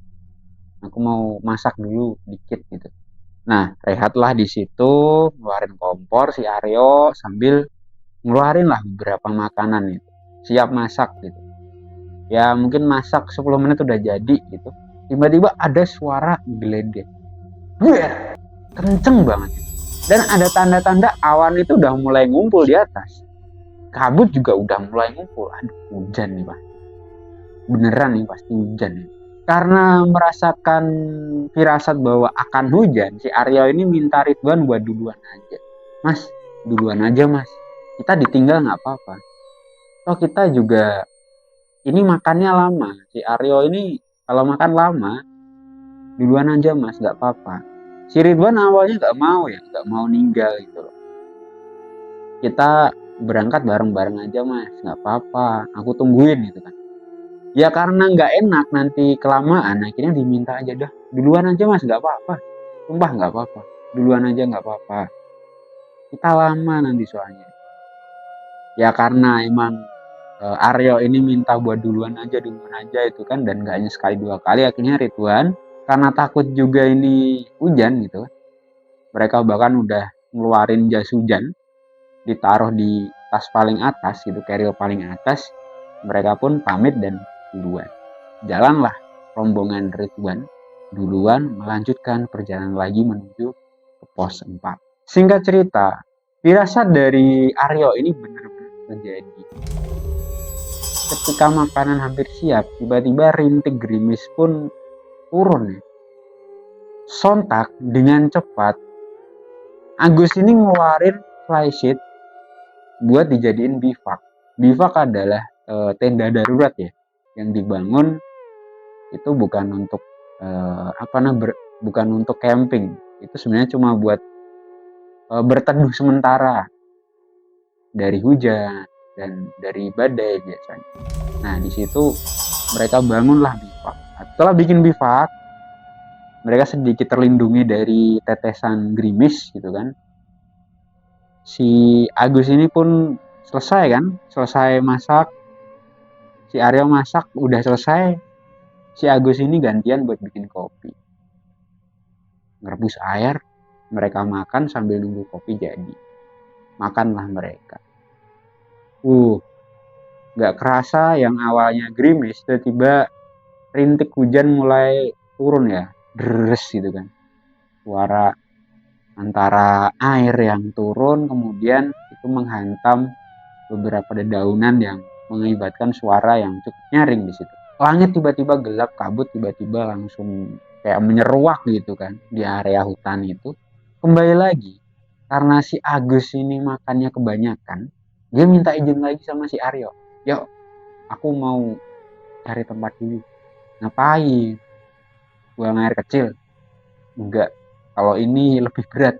A: Aku mau masak dulu dikit gitu. Nah, rehatlah di situ, ngeluarin kompor si Aryo sambil ngeluarin lah beberapa makanan itu. Siap masak gitu. Ya mungkin masak 10 menit udah jadi gitu. Tiba-tiba ada suara geledek. Buer, kenceng banget. Dan ada tanda-tanda awan itu udah mulai ngumpul di atas. Kabut juga udah mulai ngumpul. Aduh, hujan nih Pak. Beneran nih pasti hujan nih. Karena merasakan firasat bahwa akan hujan, si Aryo ini minta Ridwan buat duluan aja. Mas, duluan aja Mas. Kita ditinggal nggak apa-apa. Toh kita juga ini makannya lama. Si Aryo ini kalau makan lama, duluan aja Mas, nggak apa-apa. Si Ridwan awalnya nggak mau ya, nggak mau ninggal gitu loh. Kita berangkat bareng-bareng aja Mas, nggak apa-apa. Aku tungguin gitu kan. Ya karena nggak enak nanti kelamaan, akhirnya diminta aja dah. Duluan aja Mas, nggak apa-apa. Sumpah nggak apa-apa. Duluan aja nggak apa-apa. kita lama nanti soalnya. Ya karena emang Aryo ini minta buat duluan aja itu kan, dan gak hanya sekali 2 kali, akhirnya Ridwan karena takut juga ini hujan gitu, mereka bahkan udah ngeluarin jas hujan, ditaruh di tas paling atas gitu, carrier paling atas. Mereka pun pamit dan duluan. Jalanlah rombongan Ridwan duluan melanjutkan perjalanan lagi menuju ke pos 4. Singkat cerita, firasat dari Aryo ini benar-benar terjadi. Ketika makanan hampir siap, tiba-tiba rintik gerimis pun turun. Sontak dengan cepat, Agus ini ngeluarin flysheet buat dijadiin bivak. Bivak adalah tenda darurat ya, yang dibangun itu bukan untuk bukan untuk camping. Itu sebenarnya cuma buat berteduh sementara dari hujan dan dari badai biasanya. Nah, di situ mereka bangunlah bivak. Setelah bikin bivak, mereka sedikit terlindungi dari tetesan gerimis gitu kan. Si Agus ini pun selesai masak. Si Aryo masak udah selesai. Si Agus ini gantian buat bikin kopi. Ngerebus air, mereka makan sambil nunggu kopi jadi. Makanlah mereka. Gak kerasa yang awalnya gerimis, tiba-tiba rintik hujan mulai turun ya, deres gitu kan. Suara antara air yang turun kemudian itu menghantam beberapa dedaunan yang mengakibatkan suara yang cukup nyaring di situ. Langit tiba-tiba gelap, kabut tiba-tiba langsung kayak menyeruak gitu kan di area hutan itu. Kembali lagi, karena si Agus ini makannya kebanyakan, dia minta izin lagi sama si Aryo. Yuk, aku mau cari tempat dulu. Ngapain? Buang air kecil? Enggak, kalau ini lebih berat.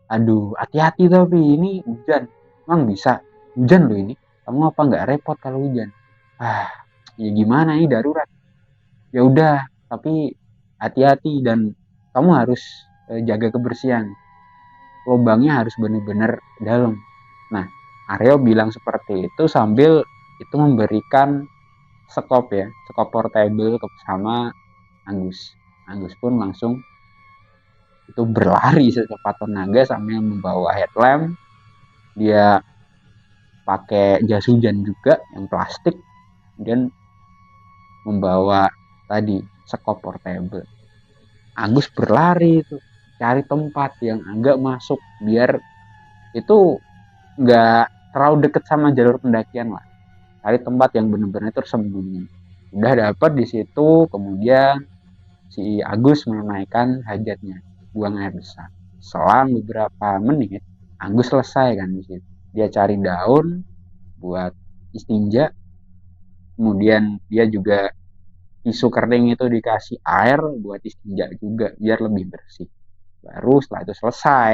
A: Aduh, hati-hati tapi ini hujan. Emang bisa? Hujan loh ini. Kamu apa nggak repot kalau hujan? Ya gimana, ini darurat. Ya udah, tapi hati-hati dan kamu harus jaga kebersihan. Lubangnya harus benar-benar dalam. Nah, Aryo bilang seperti itu sambil itu memberikan skop portable sama Agus. Agus pun langsung itu berlari secepat tenaga sambil membawa headlamp. Dia pakai jas hujan juga yang plastik, kemudian membawa tadi skop portable. Agus berlari itu cari tempat yang agak masuk biar itu nggak terlalu deket sama jalur pendakian lah. Cari tempat yang benar-benar tersembunyi. Udah dapat di situ, kemudian si Agus menunaikan hajatnya, buang air besar. Selang beberapa menit, Agus selesai kan di situ. Dia cari daun buat istinja, kemudian dia juga tisu kering itu dikasih air buat istinja juga biar lebih bersih. Baru setelah itu selesai,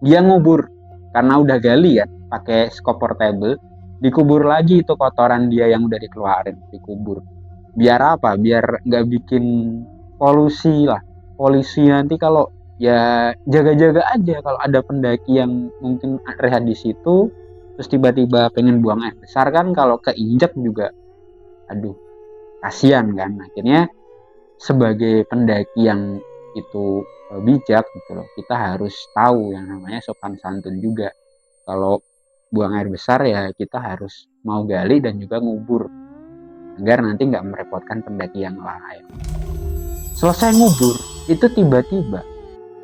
A: dia ngubur karena udah gali ya pakai skop portable, dikubur lagi itu kotoran dia yang udah dikeluarin, dikubur. Biar apa? Biar nggak bikin polusi lah. Polusi nanti kalau ya jaga-jaga aja kalau ada pendaki yang mungkin rehat di situ terus tiba-tiba pengen buang air besar kan, kalau keinjak juga aduh kasihan kan. Akhirnya sebagai pendaki yang itu bijak gitu loh, kita harus tahu yang namanya sopan santun juga. Kalau buang air besar ya kita harus mau gali dan juga ngubur agar nanti nggak merepotkan pendaki yang lain. Selesai ngubur, itu tiba-tiba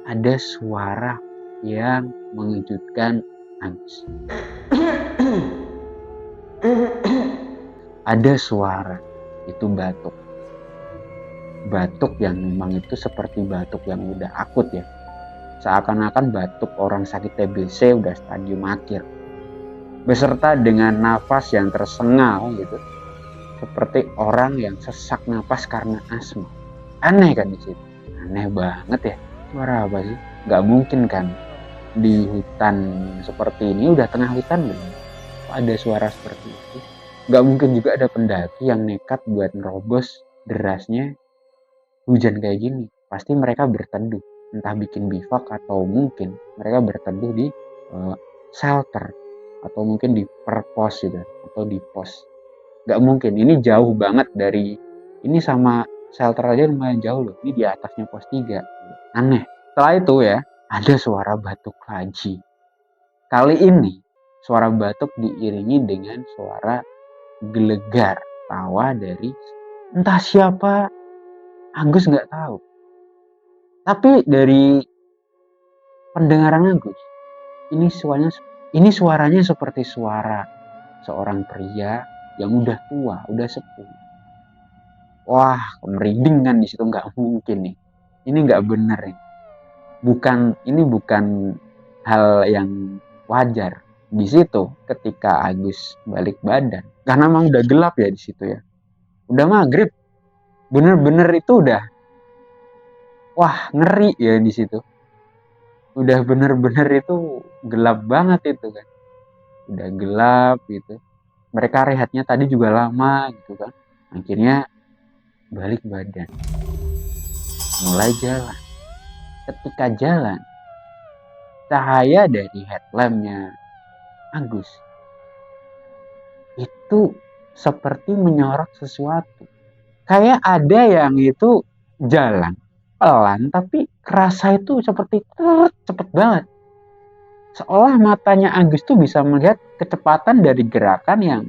A: ada suara yang mengejutkan Agus. Ada suara, itu batuk. Batuk yang memang itu seperti batuk yang udah akut ya. Seakan-akan batuk orang sakit TBC udah stadium akhir. Beserta dengan nafas yang tersengal gitu. Seperti orang yang sesak nafas karena asma. Aneh kan di situ? Aneh banget ya. Suara apa sih? Gak mungkin kan di hutan seperti ini, udah tengah hutan belum? Ada suara seperti itu. Gak mungkin juga ada pendaki yang nekat buat nerobos derasnya hujan kayak gini. Pasti mereka berteduh. entah bikin bivak atau mungkin mereka berteduh di shelter atau mungkin di perpos gitu atau di pos. Nggak mungkin, ini jauh banget dari ini, sama shelter aja lumayan jauh loh, ini di atasnya pos 3. Aneh. Setelah itu ya ada suara batuk lagi. Kali ini suara batuk diiringi dengan suara gelegar tawa dari entah siapa, Agus nggak tahu. Tapi dari pendengaran Agus, ini suaranya seperti suara seorang pria yang udah tua, udah sepuh. Wah, merinding kan di situ, nggak mungkin nih. Ini nggak bener nih. Ini bukan hal yang wajar. Di situ ketika Agus balik badan, karena emang udah gelap ya di situ ya. Udah maghrib. Bener-bener itu udah, wah, ngeri ya di situ. Udah bener-bener itu gelap banget itu kan. Udah gelap gitu. Mereka rehatnya tadi juga lama gitu kan. Akhirnya balik badan. Mulai jalan. Ketika jalan, cahaya dari headlampnya Agus itu seperti menyorot sesuatu. Kayak ada yang itu jalan pelan, tapi kerasa itu seperti cepet banget. Seolah matanya Agus tuh bisa melihat kecepatan dari gerakan yang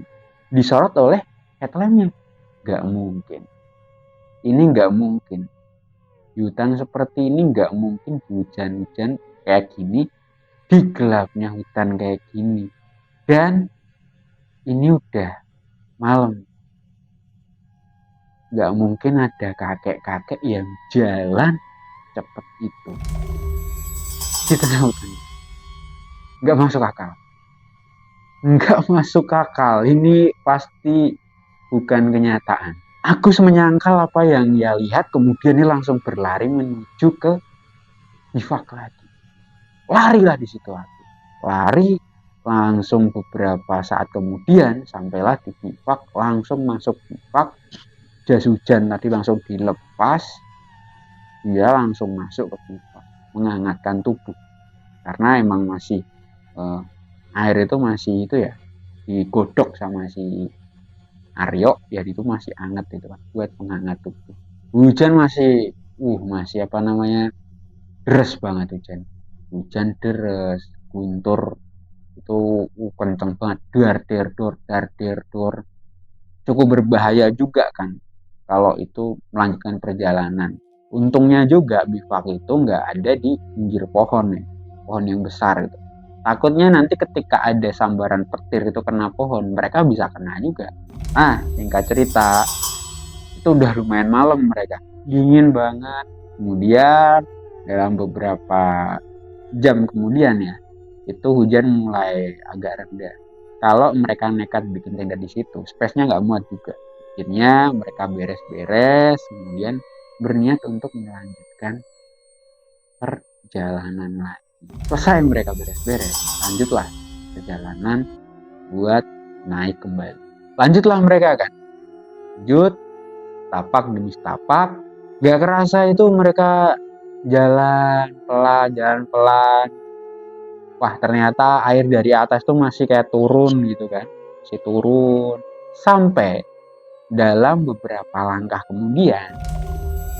A: disorot oleh headlampnya. Gak mungkin. Ini gak mungkin. Di hutan seperti ini gak mungkin hujan-hujan kayak gini, di gelapnya hutan kayak gini. Dan ini udah malam. Gak mungkin ada kakek-kakek yang jalan cepet itu di tengah hutan. Gak masuk akal. Gak masuk akal. Ini pasti bukan kenyataan. Agus menyangkal apa yang ia lihat, kemudian dia langsung berlari menuju ke bivak lagi. Larilah di situ lagi. Lari langsung beberapa saat kemudian sampailah di bivak, langsung masuk bivak. Jas hujan tadi langsung dilepas, dia langsung masuk ke bivak, menghangatkan tubuh. Karena emang masih air itu masih itu ya, digodok sama si Aryo, ya itu masih hangat itu kan, buat penghangat tubuh. Hujan masih apa namanya, deres banget hujan. Hujan deres, guntur itu kenceng banget, dar der dor. Cukup berbahaya juga kan kalau itu melanjutkan perjalanan. Untungnya juga bivak itu nggak ada di pinggir pohon ya, pohon yang besar gitu. Takutnya nanti ketika ada sambaran petir itu kena pohon, mereka bisa kena juga. Nah, singkat cerita, itu udah lumayan malam mereka. Dingin banget. Kemudian dalam beberapa jam kemudian ya, itu hujan mulai agak reda. Kalau mereka nekat bikin tenda di situ, space-nya nggak muat juga. Akhirnya mereka beres-beres, kemudian berniat untuk melanjutkan perjalanan lagi. Selesai mereka beres-beres, lanjutlah perjalanan buat naik kembali. Lanjutlah mereka kan, lanjut tapak demi tapak. Gak kerasa itu mereka jalan pelan. Wah, ternyata air dari atas tuh masih kayak turun gitu kan, masih turun. Sampai dalam beberapa langkah kemudian,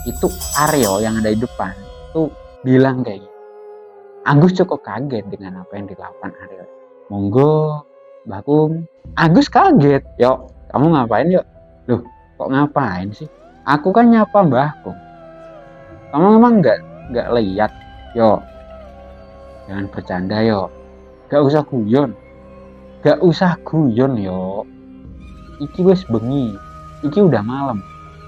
A: itu Aryo yang ada di depan tuh bilang kayak gitu. Agus cukup kaget dengan apa yang dilakukan Aryo. Monggo, Mbak Kum. Agus kaget. Yuk, kamu ngapain yuk? Loh, kok ngapain sih? Aku kan nyapa Mbak Kum. Kamu emang nggak lihat? Yuk, jangan bercanda yuk. Gak usah guyon yuk. Iki wes bengi. Iki udah malam.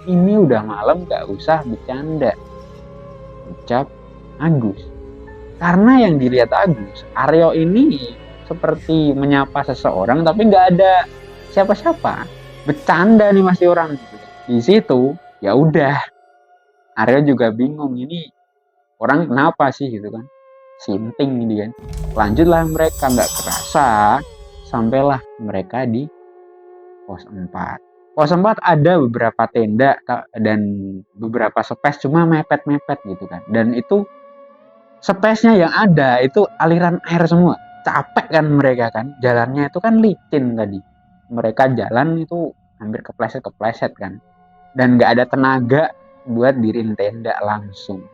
A: Ini udah malam, gak usah bercanda, ucap Agus. Karena yang dilihat Agus, Aryo ini seperti menyapa seseorang tapi nggak ada siapa-siapa. Bercanda nih masih orang. Di situ ya udah, Aryo juga bingung, ini orang kenapa sih gitu kan, sinting gitu kan. Lanjutlah mereka, nggak kerasa sampailah mereka di pos 4. Pos 4 ada beberapa tenda dan beberapa space, cuma mepet-mepet gitu kan. Dan itu Space-nya yang ada itu aliran air semua. Capek kan mereka kan, jalannya itu kan licin tadi. Mereka jalan itu hampir kepleset kan. Dan nggak ada tenaga buat diriin tenda langsung.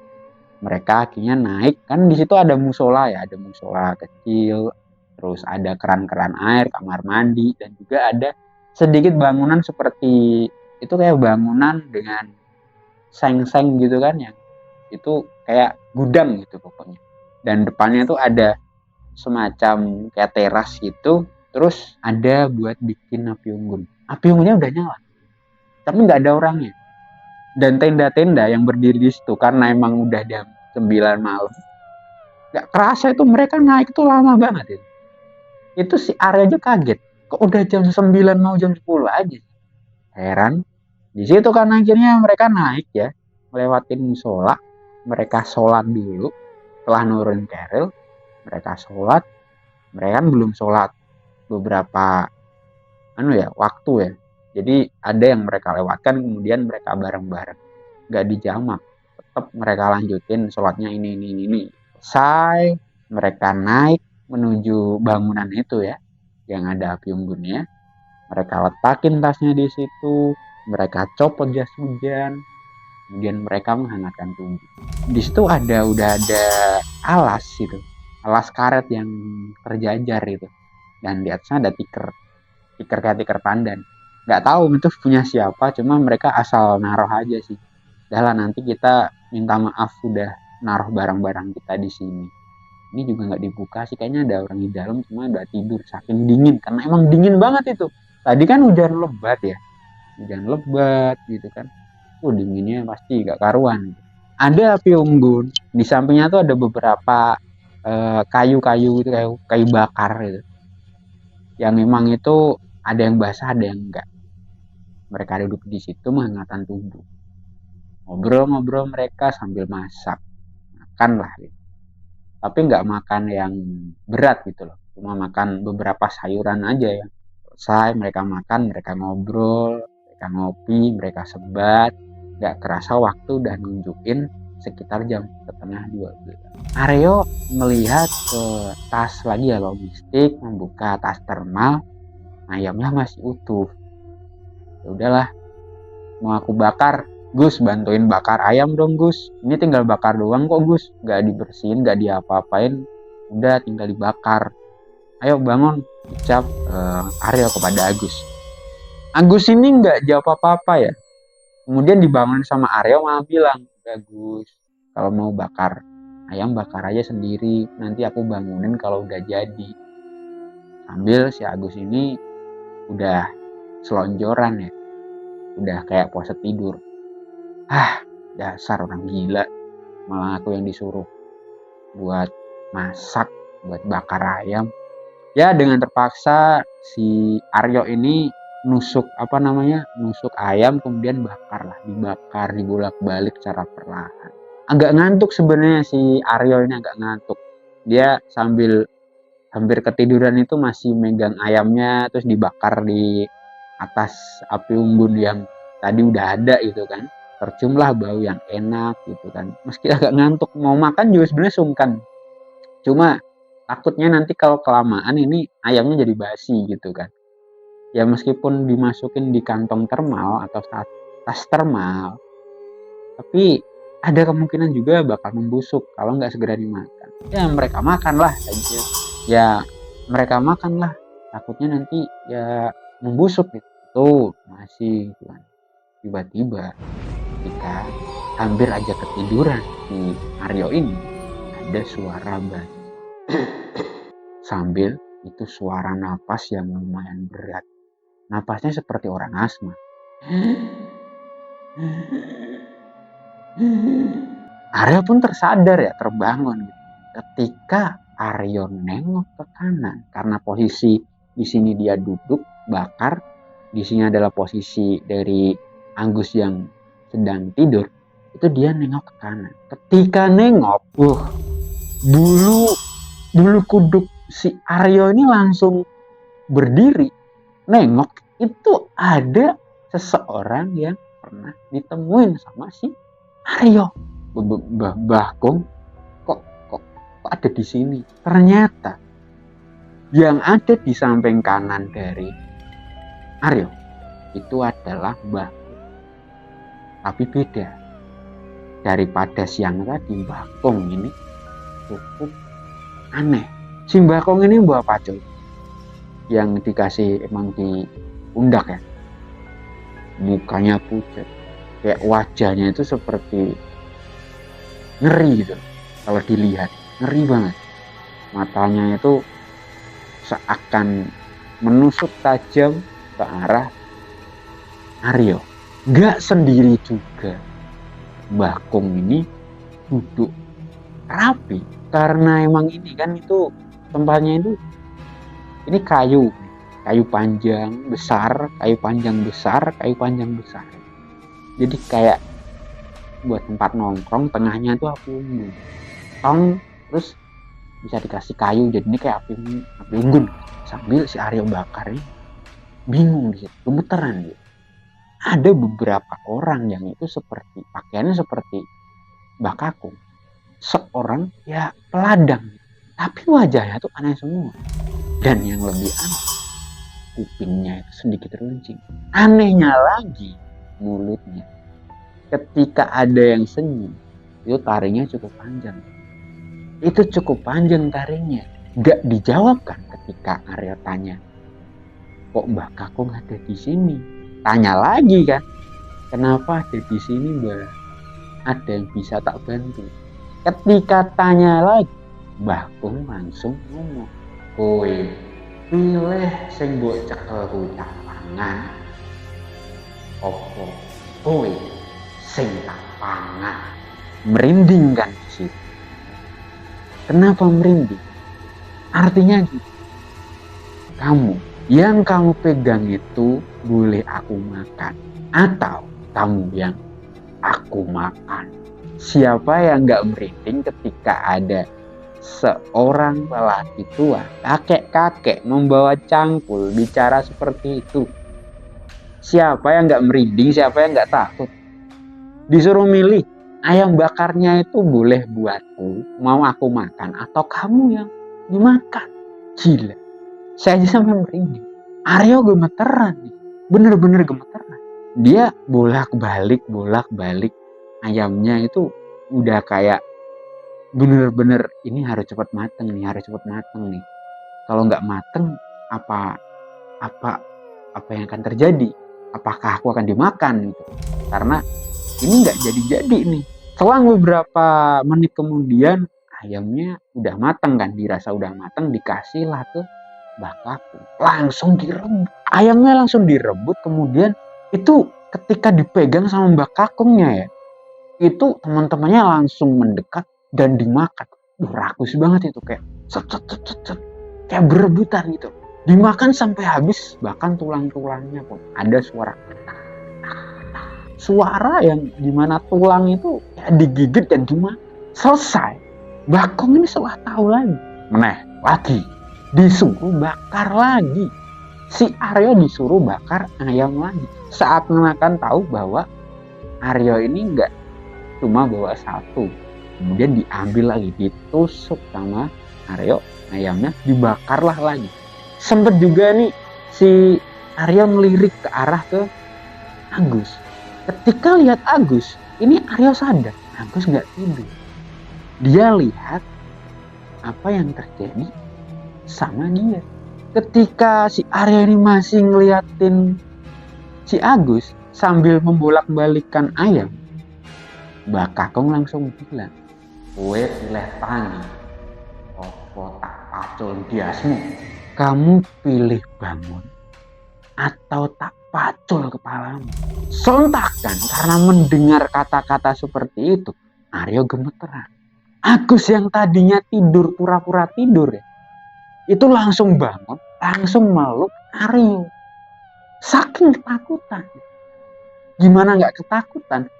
A: Mereka akhirnya naik, kan di situ ada musola ya, ada musola kecil, terus ada keran-keran air, kamar mandi, dan juga ada sedikit bangunan seperti itu, kayak bangunan dengan seng-seng gitu kan, yang itu kayak gudang gitu pokoknya. Dan depannya tuh ada semacam kayak teras gitu, terus ada buat bikin api unggun. Api unggunnya udah nyala, tapi nggak ada orangnya. Dan tenda-tenda yang berdiri di situ karena emang udah jam 9 malam, nggak kerasa itu mereka naik itu lama banget itu. Itu si Arya aja kaget, kok udah jam 9 mau jam 10 aja. Heran. Di situ kan akhirnya mereka naik ya, melewatin musola, mereka sholat dulu. Setelah nurun keril, mereka sholat. Mereka kan belum sholat beberapa waktu ya. Jadi ada yang mereka lewatkan, kemudian mereka bareng-bareng, nggak dijamak, tetap mereka lanjutin sholatnya ini. Selesai, mereka naik menuju bangunan itu ya, yang ada api unggunnya. Mereka letakin tasnya di situ, mereka copot jas hujan, kemudian mereka menghangatkan tubuh. Di situ udah ada alas gitu, alas karet yang terjajar itu, dan di atasnya ada tikar kayak tikar pandan. Nggak tahu itu punya siapa, cuma mereka asal naruh aja sih. Dah lah, nanti kita minta maaf udah naruh barang-barang kita di sini. Ini juga nggak dibuka sih, kayaknya ada orang di dalam, cuma udah tidur saking dingin, karena emang dingin banget itu. Tadi kan hujan lebat ya, hujan lebat gitu kan. Dinginnya pasti gak karuan. Ada api unggun, di sampingnya tuh ada beberapa kayu-kayu gitu, kayu bakar gitu. Yang memang itu ada yang basah, ada yang enggak. Mereka duduk di situ menghangatkan tubuh. Ngobrol-ngobrol mereka sambil masak. Makan lah gitu. Tapi nggak makan yang berat gitu loh. Cuma makan beberapa sayuran aja ya. Selesai mereka makan, mereka ngobrol, mereka ngopi, mereka sebat. Gak kerasa waktu udah nunjukin sekitar jam 11:30. Aryo melihat ke tas lagi ya, logistik, membuka tas termal, ayamnya masih utuh. Ya udahlah, mau aku bakar, Gus bantuin bakar ayam dong Gus. Ini tinggal bakar doang kok Gus, gak dibersihin, gak diapa-apain, udah tinggal dibakar. Ayo bangun, ucap Aryo kepada Agus. Agus ini gak jawab apa-apa ya. Kemudian dibangun sama Aryo malah bilang, bagus, kalau mau bakar ayam bakar aja sendiri, nanti aku bangunin kalau udah jadi. Sambil si Agus ini udah selonjoran ya, udah kayak pose tidur. Dasar orang gila, malah aku yang disuruh buat masak, buat bakar ayam. Ya dengan terpaksa si Aryo ini nusuk ayam, kemudian dibakar dibolak-balik secara perlahan. Agak ngantuk sebenarnya si Aryo ini, agak ngantuk. Dia sambil hampir ketiduran itu masih megang ayamnya, terus dibakar di atas api unggun yang tadi udah ada gitu kan. Terciumlah bau yang enak gitu kan. Meski agak ngantuk, mau makan juga sebenarnya sungkan. Cuma takutnya nanti kalau kelamaan ini ayamnya jadi basi gitu kan. Ya meskipun dimasukin di kantong termal atau tas termal, tapi ada kemungkinan juga bakal membusuk kalau nggak segera dimakan. Ya mereka makanlah aja. Ya mereka makanlah. Takutnya nanti ya membusuk gitu. Tuh masih kan. Tiba-tiba ketika hampir aja ketiduran si Aryo ini, ada suara bayi. Sambil itu suara napas yang lumayan berat. Napasnya seperti orang asma. Aryo pun tersadar ya, terbangun. Ketika Aryo nengok ke kanan, karena posisi di sini dia duduk bakar, di sini adalah posisi dari Agus yang sedang tidur, itu dia nengok ke kanan. Ketika nengok, bulu kuduk si Aryo ini langsung berdiri. Nengok, itu ada seseorang yang pernah ditemuin sama si Aryo. Bahkong, kok kok ada di sini. Ternyata yang ada di samping kanan dari Aryo itu adalah Mbah. Tapi beda. Daripada siang tadi, Mbah Kong ini cukup aneh. Si Mbah Kong ini Mbah Pacul yang dikasih emang diundak ya. Mukanya pucat. Kayak wajahnya itu seperti ngeri gitu. Kalau dilihat, ngeri banget. Matanya itu seakan menusuk tajam ke arah Aryo. Nggak sendiri juga. Mbah Kong ini duduk rapi. Karena emang ini kan itu tempatnya itu ini kayu panjang besar, kayu panjang besar. Jadi kayak buat tempat nongkrong, tengahnya tuh api unggun. Terus bisa dikasih kayu, jadi ini kayak api unggun. Sambil si Aryo bakar ini bingung di situ, gemeteran gitu. Ada beberapa orang yang itu seperti pakaiannya seperti Mbah Kakung, seorang ya peladang, tapi wajahnya tuh aneh semua. Dan yang lebih aneh, kupingnya itu sedikit runcing. Anehnya lagi, mulutnya ketika ada yang senyum itu taringnya cukup panjang. Itu cukup panjang taringnya. Gak dijawab kan ketika Aryo tanya, kok Mbah Kakung ada di sini? Tanya lagi kan, kenapa ada di sini Mbah? Ada yang bisa tak bantu? Ketika tanya lagi, Mbah Kung langsung ngomong, kowe pilih sing mbok cekel tak pangan, opo kowe sing tak pangan. Merinding kan di situ. Kenapa merinding? Artinya gitu, yang kamu pegang itu boleh aku makan, atau kamu yang aku makan. Siapa yang gak merinding ketika ada seorang lelaki tua, kakek-kakek membawa cangkul bicara seperti itu? Siapa yang gak merinding, siapa yang gak takut? Disuruh milih, ayam bakarnya itu boleh buatku, mau aku makan, atau kamu yang dimakan. Gila, saya aja sampai merinding. Aryo gemeteran, bener-bener gemeteran. Dia bolak-balik, ayamnya itu udah kayak bener-bener ini harus cepat mateng nih. Kalau nggak mateng, apa yang akan terjadi? Apakah aku akan dimakan gitu? Karena ini nggak jadi nih. Selang beberapa menit kemudian ayamnya udah mateng kan, dirasa udah mateng, dikasih lah ke Mbah Kakung. Langsung direbut. Ayamnya langsung direbut, kemudian itu ketika dipegang sama Mbah Kakungnya ya, itu teman-temannya langsung mendekat dan dimakan. Rakus banget itu, kayak kayak berebutan gitu. Dimakan sampai habis, bahkan tulang-tulangnya pun ada suara yang dimana tulang itu ya digigit dan dimakan. Selesai. Mbah Kong ini setelah tahu lagi disuruh bakar lagi. Si Aryo disuruh bakar ayam lagi. Saat menakan tahu bahwa Aryo ini enggak cuma bawa satu, kemudian diambil lagi, ditusuk sama Aryo, ayamnya dibakarlah lagi. Sempet juga nih si Aryo melirik ke arah ke Agus. Ketika lihat Agus, ini Aryo sadar, Agus nggak tidur. Dia lihat apa yang terjadi sama dia. Ketika si Aryo ini masih ngeliatin si Agus sambil membolak-balikkan ayam, Mbah Kakung langsung bilang, kowe pilih tangi, opo tak pacul diasmu. Kamu pilih bangun atau tak pacul kepalamu. Sontak kan, karena mendengar kata-kata seperti itu, Aryo gemeteran. Agus yang tadinya tidur, pura-pura tidur ya, itu langsung bangun, langsung meluk Aryo. Saking ketakutan. Gimana nggak ketakutan?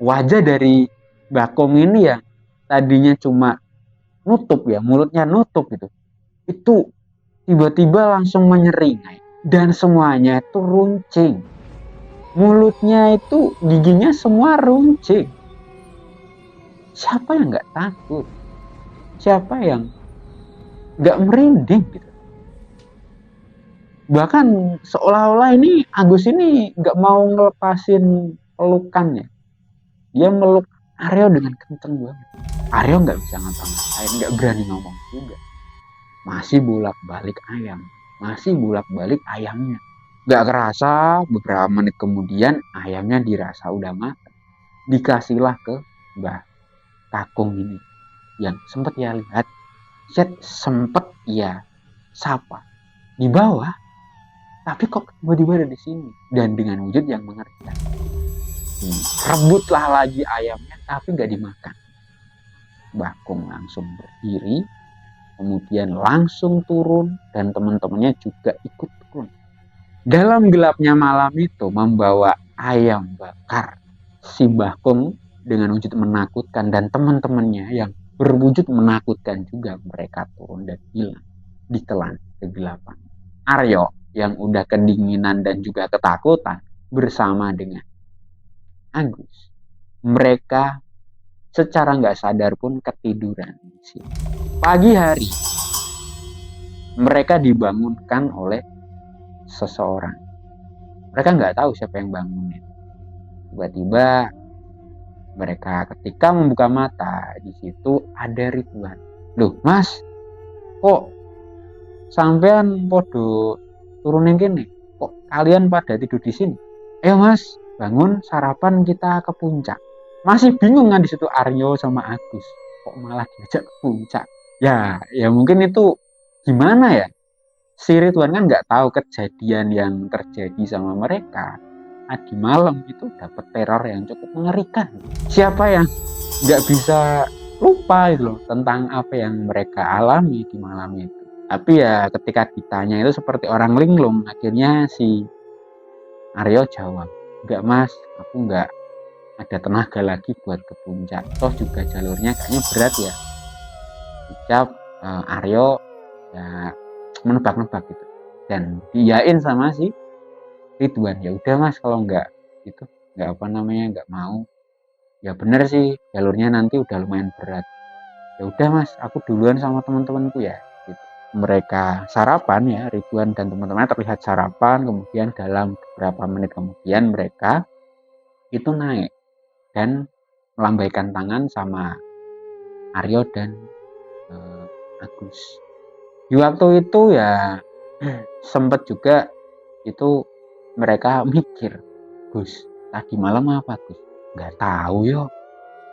A: Wajah dari Mbah Kong ini yang tadinya cuma nutup ya, mulutnya nutup gitu, itu tiba-tiba langsung menyeringai dan semuanya itu runcing. Mulutnya itu giginya semua runcing. Siapa yang nggak takut? siapa yang nggak merinding gitu. Bahkan seolah-olah ini Agus ini nggak mau ngelepasin pelukannya. Dia meluk Aryo dengan kenceng banget. Aryo nggak bisa ngapa-ngapain, nggak berani ngomong juga. Masih bolak-balik ayam, masih bolak-balik ayamnya. Nggak kerasa beberapa menit kemudian ayamnya dirasa udah matang. Dikasihlah ke Mbah Kakung ini yang sempat ya lihat, sempat ya sapa di bawah, tapi kok tiba-tiba ada di sini dan dengan wujud yang mengerikan. Rebutlah lagi ayamnya, tapi nggak dimakan. Mbah Kung langsung berdiri, kemudian langsung turun dan teman-temannya juga ikut turun. Dalam gelapnya malam itu membawa ayam bakar. Si Mbah Kung dengan wujud menakutkan dan teman-temannya yang berwujud menakutkan juga, mereka turun dan hilang ditelan kegelapan. Aryo yang udah kedinginan dan juga ketakutan bersama dengan Agus, mereka secara nggak sadar pun ketiduran di sini. Pagi hari mereka dibangunkan oleh seseorang. Mereka nggak tahu siapa yang bangunin. Tiba-tiba mereka ketika membuka mata, di situ ada Ridwan. Loh mas, kok sampean podo turunin gini? Kok kalian pada tidur di sini? Ayo mas, bangun sarapan kita ke puncak. Masih bingung kan di situ Aryo sama Agus. Kok malah diajak ke puncak? Ya mungkin itu gimana ya? Si Ridwan kan nggak tahu kejadian yang terjadi sama mereka. Tadi malam itu dapat teror yang cukup mengerikan. Siapa yang nggak bisa lupa itu loh tentang apa yang mereka alami di malam itu. Tapi ya ketika ditanya itu seperti orang linglung, akhirnya si Aryo jawab, enggak mas, aku nggak ada tenaga lagi buat ke puncak. Toh juga jalurnya kayaknya berat ya. Ucap Aryo ya menebak-nebak gitu dan diyain sama si Ridwan, ya udah mas kalau nggak itu nggak mau, ya bener sih jalurnya nanti udah lumayan berat, ya udah mas aku duluan sama teman-temanku ya gitu. Mereka sarapan ya, Ridwan dan teman-temannya terlihat sarapan, kemudian dalam beberapa menit kemudian mereka itu naik dan melambaikan tangan sama Aryo dan Agus. Di waktu itu ya sempat juga itu mereka mikir, Gus, tadi malam apa Gus? Nggak tahu yo,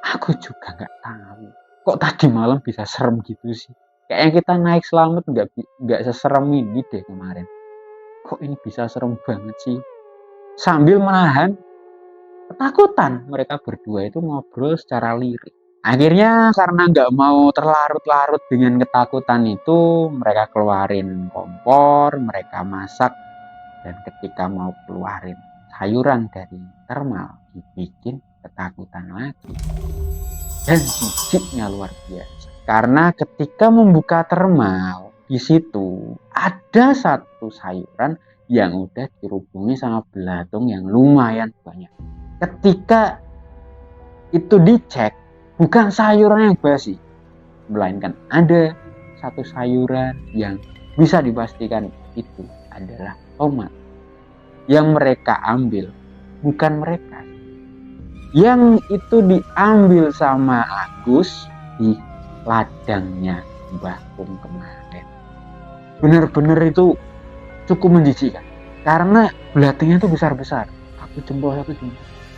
A: aku juga nggak tahu. Kok tadi malam bisa serem gitu sih? Kayaknya kita naik selamat nggak seserem ini deh kemarin. Kok ini bisa serem banget sih? Sambil menahan ketakutan, mereka berdua itu ngobrol secara lirik. Akhirnya karena nggak mau terlarut-larut dengan ketakutan itu, mereka keluarin kompor, mereka masak, dan ketika mau keluarin sayuran dari termal, dibikin ketakutan lagi. Dan jijiknya luar biasa. Karena ketika membuka termal, di situ ada satu sayuran yang udah dirubungi sama belatung yang lumayan banyak. Ketika itu dicek, bukan sayuran yang basi, melainkan ada satu sayuran yang bisa dipastikan itu adalah tomat. Yang mereka ambil bukan mereka, yang itu diambil sama Agus di ladangnya Mbah Kung kemarin. Bener-bener itu cukup menjijikkan karena belatungnya itu besar-besar, satu jempol.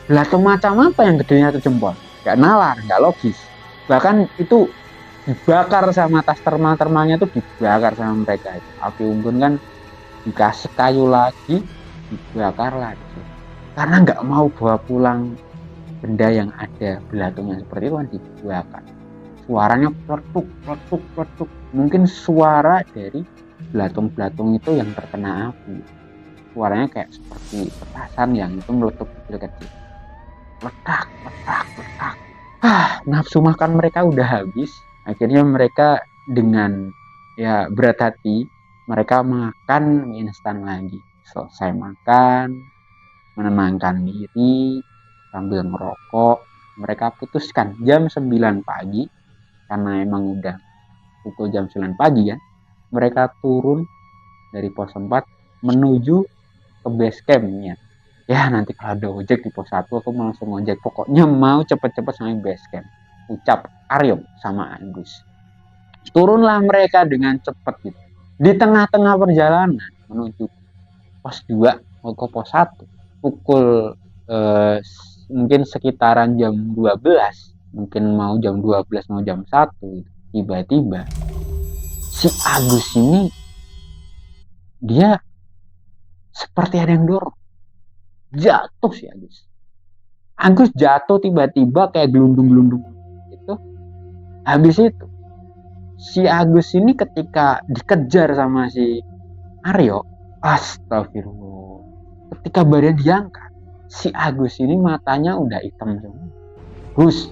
A: Belatung macam apa yang gedenya itu jempol? Gak nalar, gak logis. Bahkan itu dibakar sama tas termal-termalnya itu dibakar sama mereka itu. Api unggun kan dikasih kayu lagi, dibakar lagi. Karena nggak mau bawa pulang benda yang ada belatungnya seperti itu kan dibakar. Suaranya peletuk. Mungkin suara dari belatung-belatung itu yang terkena api. Suaranya kayak seperti petasan yang itu meletup kecil-kecil. Letak. Nafsu makan mereka udah habis. Akhirnya mereka dengan ya berat hati, mereka makan mie instan lagi. Selesai makan, menenangkan diri sambil merokok, mereka putuskan jam 9 pagi karena emang udah pukul jam 9 pagi kan, mereka turun dari pos 4 menuju ke base campnya. Ya nanti kalau ada ojek di pos 1 aku langsung ojek, pokoknya mau cepet-cepet sampai base camp, ucap Aryo sama Agus. Turunlah mereka dengan cepat gitu. Di tengah-tengah perjalanan menuju pos 2 mau ke pos 1 pukul mungkin sekitaran jam 12, mungkin mau jam 12 mau jam 1, tiba-tiba si Agus ini dia seperti ada yang dorong, jatuh si Agus jatuh tiba-tiba kayak gelundung-gelundung gitu. Habis itu si Agus ini ketika dikejar sama si Aryo, astagfirullah, ketika badan diangkat, si Agus ini matanya udah hitam semua. Gus,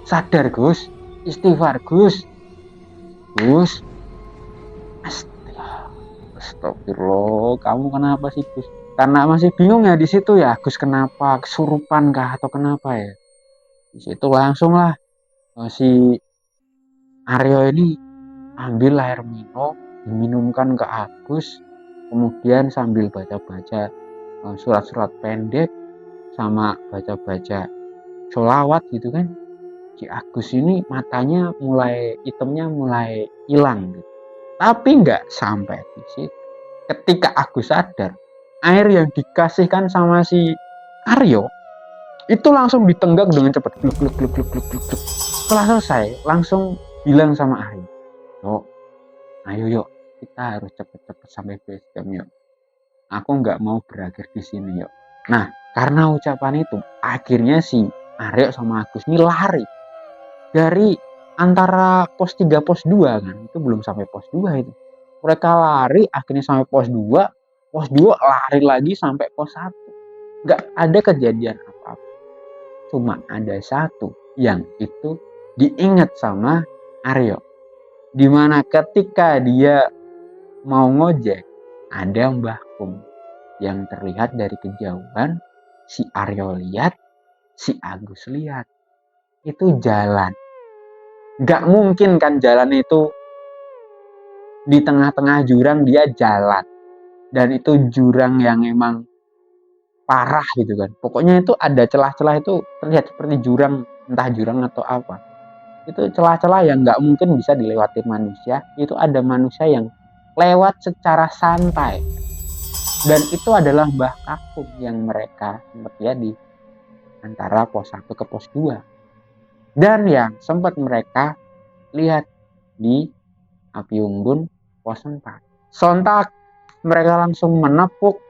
A: sadar Gus, istighfar Gus, astagfirullah, kamu kenapa sih Gus? Karena masih bingung ya di situ ya, Gus kenapa, kesurupan kah atau kenapa ya? Di situ langsung lah si Aryo ini ambil air minum, diminumkan ke Agus, kemudian sambil baca-baca surat-surat pendek sama baca-baca sholawat gitu kan, si Agus ini matanya mulai hitamnya mulai hilang gitu. Tapi nggak sampai di situ. Ketika Agus sadar, air yang dikasihkan sama si Aryo itu langsung ditenggak dengan cepat, gluk gluk gluk gluk gluk gluk. Setelah selesai, langsung bilang sama Aryo, ayo yuk, kita harus cepet-cepet sampai base camp yuk. Aku nggak mau berakhir di sini yuk. Nah, karena ucapan itu, akhirnya si Aryo sama Agus ini lari dari antara pos 3 pos 2 kan, itu belum sampai pos 2 itu. Mereka lari akhirnya sampai pos 2 lari lagi sampai pos 1. Nggak ada kejadian apa-apa. Cuma ada satu yang itu diingat sama Aryo. Dimana ketika dia mau ngojek, ada Mbah Kum yang terlihat dari kejauhan. Si Aryo lihat, si Agus lihat, itu jalan. Gak mungkin kan jalan itu di tengah-tengah jurang dia jalan, dan itu jurang yang emang parah gitu kan. Pokoknya itu ada celah-celah, itu terlihat seperti jurang, entah jurang atau apa. Itu celah-celah yang gak mungkin bisa dilewati manusia. Itu ada manusia yang lewat secara santai, dan itu adalah Mbah Kakung yang mereka sempat lihat di antara pos 1 ke pos 2, dan yang sempat mereka lihat di api unggun pos 4. Sontak mereka langsung menepuk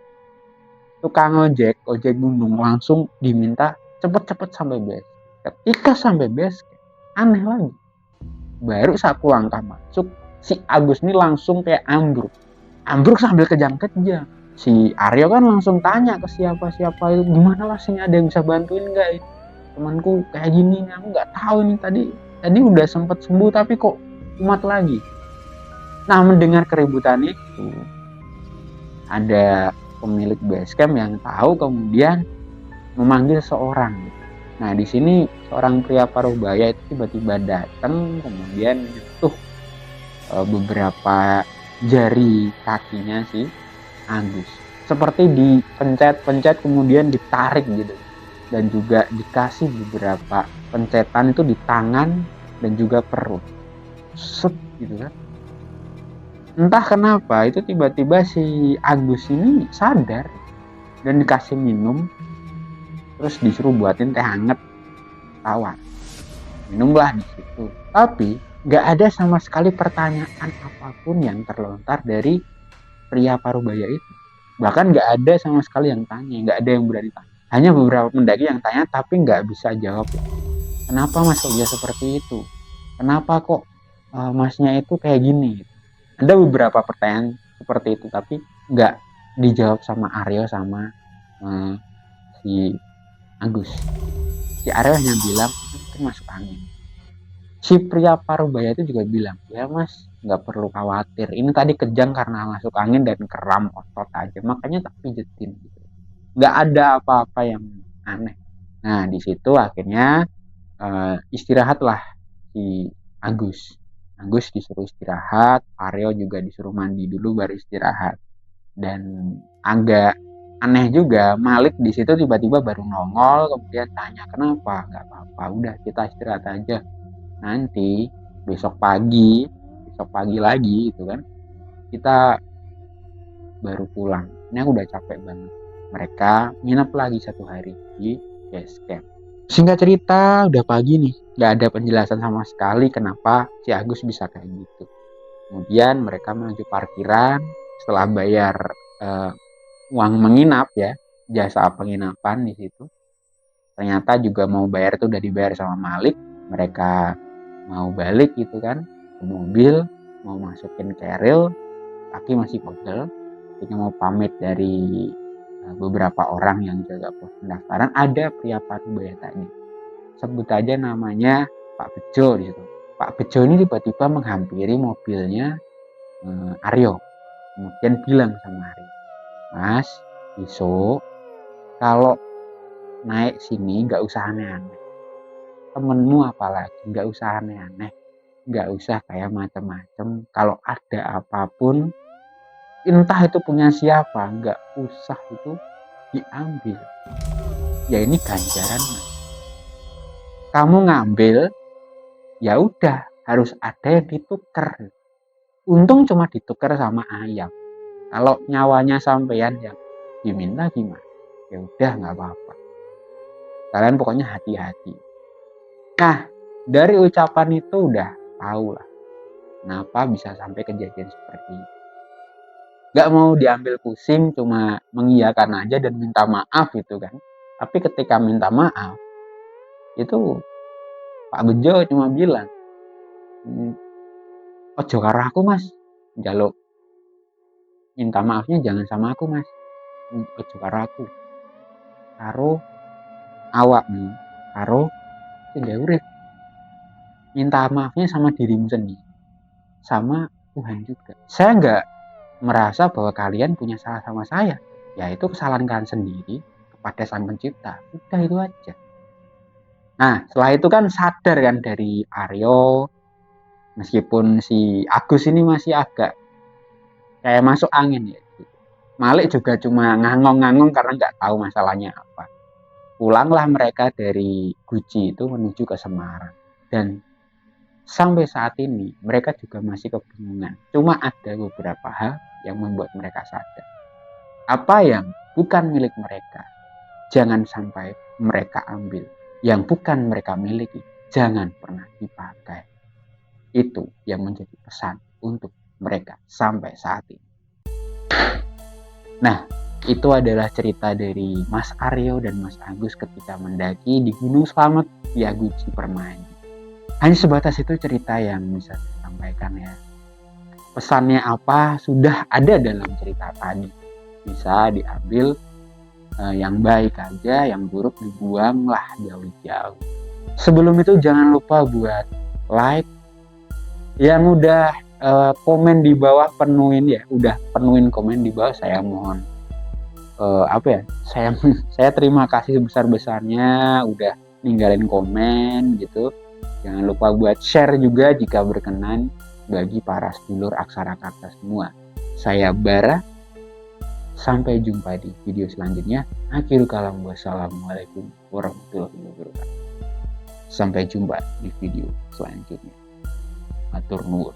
A: tukang ojek gunung, langsung diminta cepet-cepet sampai base. Ketika sampai base, aneh lagi, baru satu langkah masuk, si Agus ini langsung kayak ambruk sambil kejang-kejang. Si Aryo kan langsung tanya ke siapa-siapa itu, gimana lah sini, ada yang bisa bantuin nggak? Temanku kayak gini, aku nggak tahu ini, tadi udah sempet sembuh tapi kok kumat lagi. Nah, mendengar keributan itu, ada pemilik base camp yang tahu, kemudian memanggil seorang. Nah, di sini seorang pria paruh baya itu tiba-tiba datang, kemudian nyentuh beberapa jari kakinya si Agus, seperti dipencet-pencet kemudian ditarik gitu, dan juga dikasih beberapa pencetan itu di tangan dan juga perut, set gitu kan. Entah kenapa itu tiba-tiba si Agus ini sadar dan dikasih minum, terus disuruh buatin teh hangat tawar, minumlah di situ. Tapi nggak ada sama sekali pertanyaan apapun yang terlontar dari pria parubaya itu. Bahkan nggak ada sama sekali yang tanya, nggak ada yang berani tanya. Hanya beberapa pendaki yang tanya tapi nggak bisa jawab. Kenapa Mas kok bisa seperti itu? Kenapa kok Masnya itu kayak gini? Ada beberapa pertanyaan seperti itu, tapi nggak dijawab sama Aryo sama si Agus. Si Aryo hanya bilang itu masuk angin. Si pria parubaya itu juga bilang, ya Mas, nggak perlu khawatir, ini tadi kejang karena masuk angin dan keram otot aja, makanya tak pijetin gitu. Nggak ada apa-apa yang aneh. Nah, di situ akhirnya istirahatlah si Agus. Agus disuruh istirahat, Aryo juga disuruh mandi dulu baru istirahat. Dan agak aneh juga, Malik di situ tiba-tiba baru nongol, kemudian tanya kenapa, nggak apa-apa, udah kita istirahat aja. Nanti besok pagi lagi itu kan, kita baru pulang. Ini aku udah capek banget. Mereka nginep lagi 1 hari di base camp. Singkat cerita, udah pagi nih, nggak ada penjelasan sama sekali kenapa si Agus bisa kayak gitu. Kemudian mereka menuju parkiran, setelah bayar uang menginap ya, jasa penginapan di situ. Ternyata juga mau bayar itu udah dibayar sama Malik. Mereka mau balik gitu kan ke mobil, mau masukin keril, kaki masih pegel. Ketika mau pamit dari beberapa orang yang jaga pos pendaftaran, ada pria Parubaya tadi. Sebut aja namanya Pak Bejo di situ. Pak Bejo ini tiba-tiba menghampiri mobilnya Aryo. Kemudian bilang sama Aryo, Mas, besok kalau naik sini nggak usah aneh-aneh. Temenmu apalagi nggak usah aneh-aneh. Nggak usah kayak macem-macem. Kalau ada apapun, entah itu punya siapa, nggak usah itu diambil. Ya ini ganjaran, Mas. Kamu ngambil, ya udah harus ada yang ditukar. Untung cuma ditukar sama ayam. Kalau nyawanya sampean yang diminta gimana? Ya udah nggak apa-apa. Kalian pokoknya hati-hati. Nah, dari ucapan itu udah tahu lah kenapa bisa sampai kejadian seperti itu. Gak mau diambil pusing, cuma mengiyakan aja dan minta maaf gitu kan. Tapi ketika minta maaf, itu Pak Bejo cuma bilang, ojo karo aku Mas, njaluk minta maafnya jangan sama aku Mas, ojo karo aku, karo awakmu, karo sing urip. Minta maafnya sama dirimu sendiri, sama Tuhan juga. Saya nggak merasa bahwa kalian punya salah sama saya, yaitu kesalahan kalian sendiri kepada Sang Pencipta. Udah itu aja. Nah, setelah itu kan sadar kan dari Aryo, meskipun si Agus ini masih agak kayak masuk angin ya. Malik juga cuma ngangong-ngangong karena nggak tahu masalahnya apa. Pulanglah mereka dari Guci itu menuju ke Semarang. Dan sampai saat ini mereka juga masih kebingungan. Cuma ada beberapa hal yang membuat mereka sadar. Apa yang bukan milik mereka, jangan sampai mereka ambil. Yang bukan mereka miliki, jangan pernah dipakai. Itu yang menjadi pesan untuk mereka sampai saat ini. Nah, itu adalah cerita dari Mas Aryo dan Mas Agus ketika mendaki di Gunung Slamet via Guci Permai. Hanya sebatas itu cerita yang bisa saya sampaikan ya. Pesannya apa sudah ada dalam cerita tadi. Bisa diambil yang baik aja, yang buruk dibuanglah jauh-jauh. Sebelum itu jangan lupa buat like, yang udah komen di bawah penuhin ya, udah penuhin komen di bawah, saya mohon saya terima kasih sebesar-besarnya udah ninggalin komen gitu. Jangan lupa buat share juga jika berkenan bagi para sedulur Aksara Karsa semua. Saya Bara. Sampai jumpa di video selanjutnya. Akhirul kalam, wassalamualaikum warahmatullahi wabarakatuh. Sampai jumpa di video selanjutnya. Matur nuwun.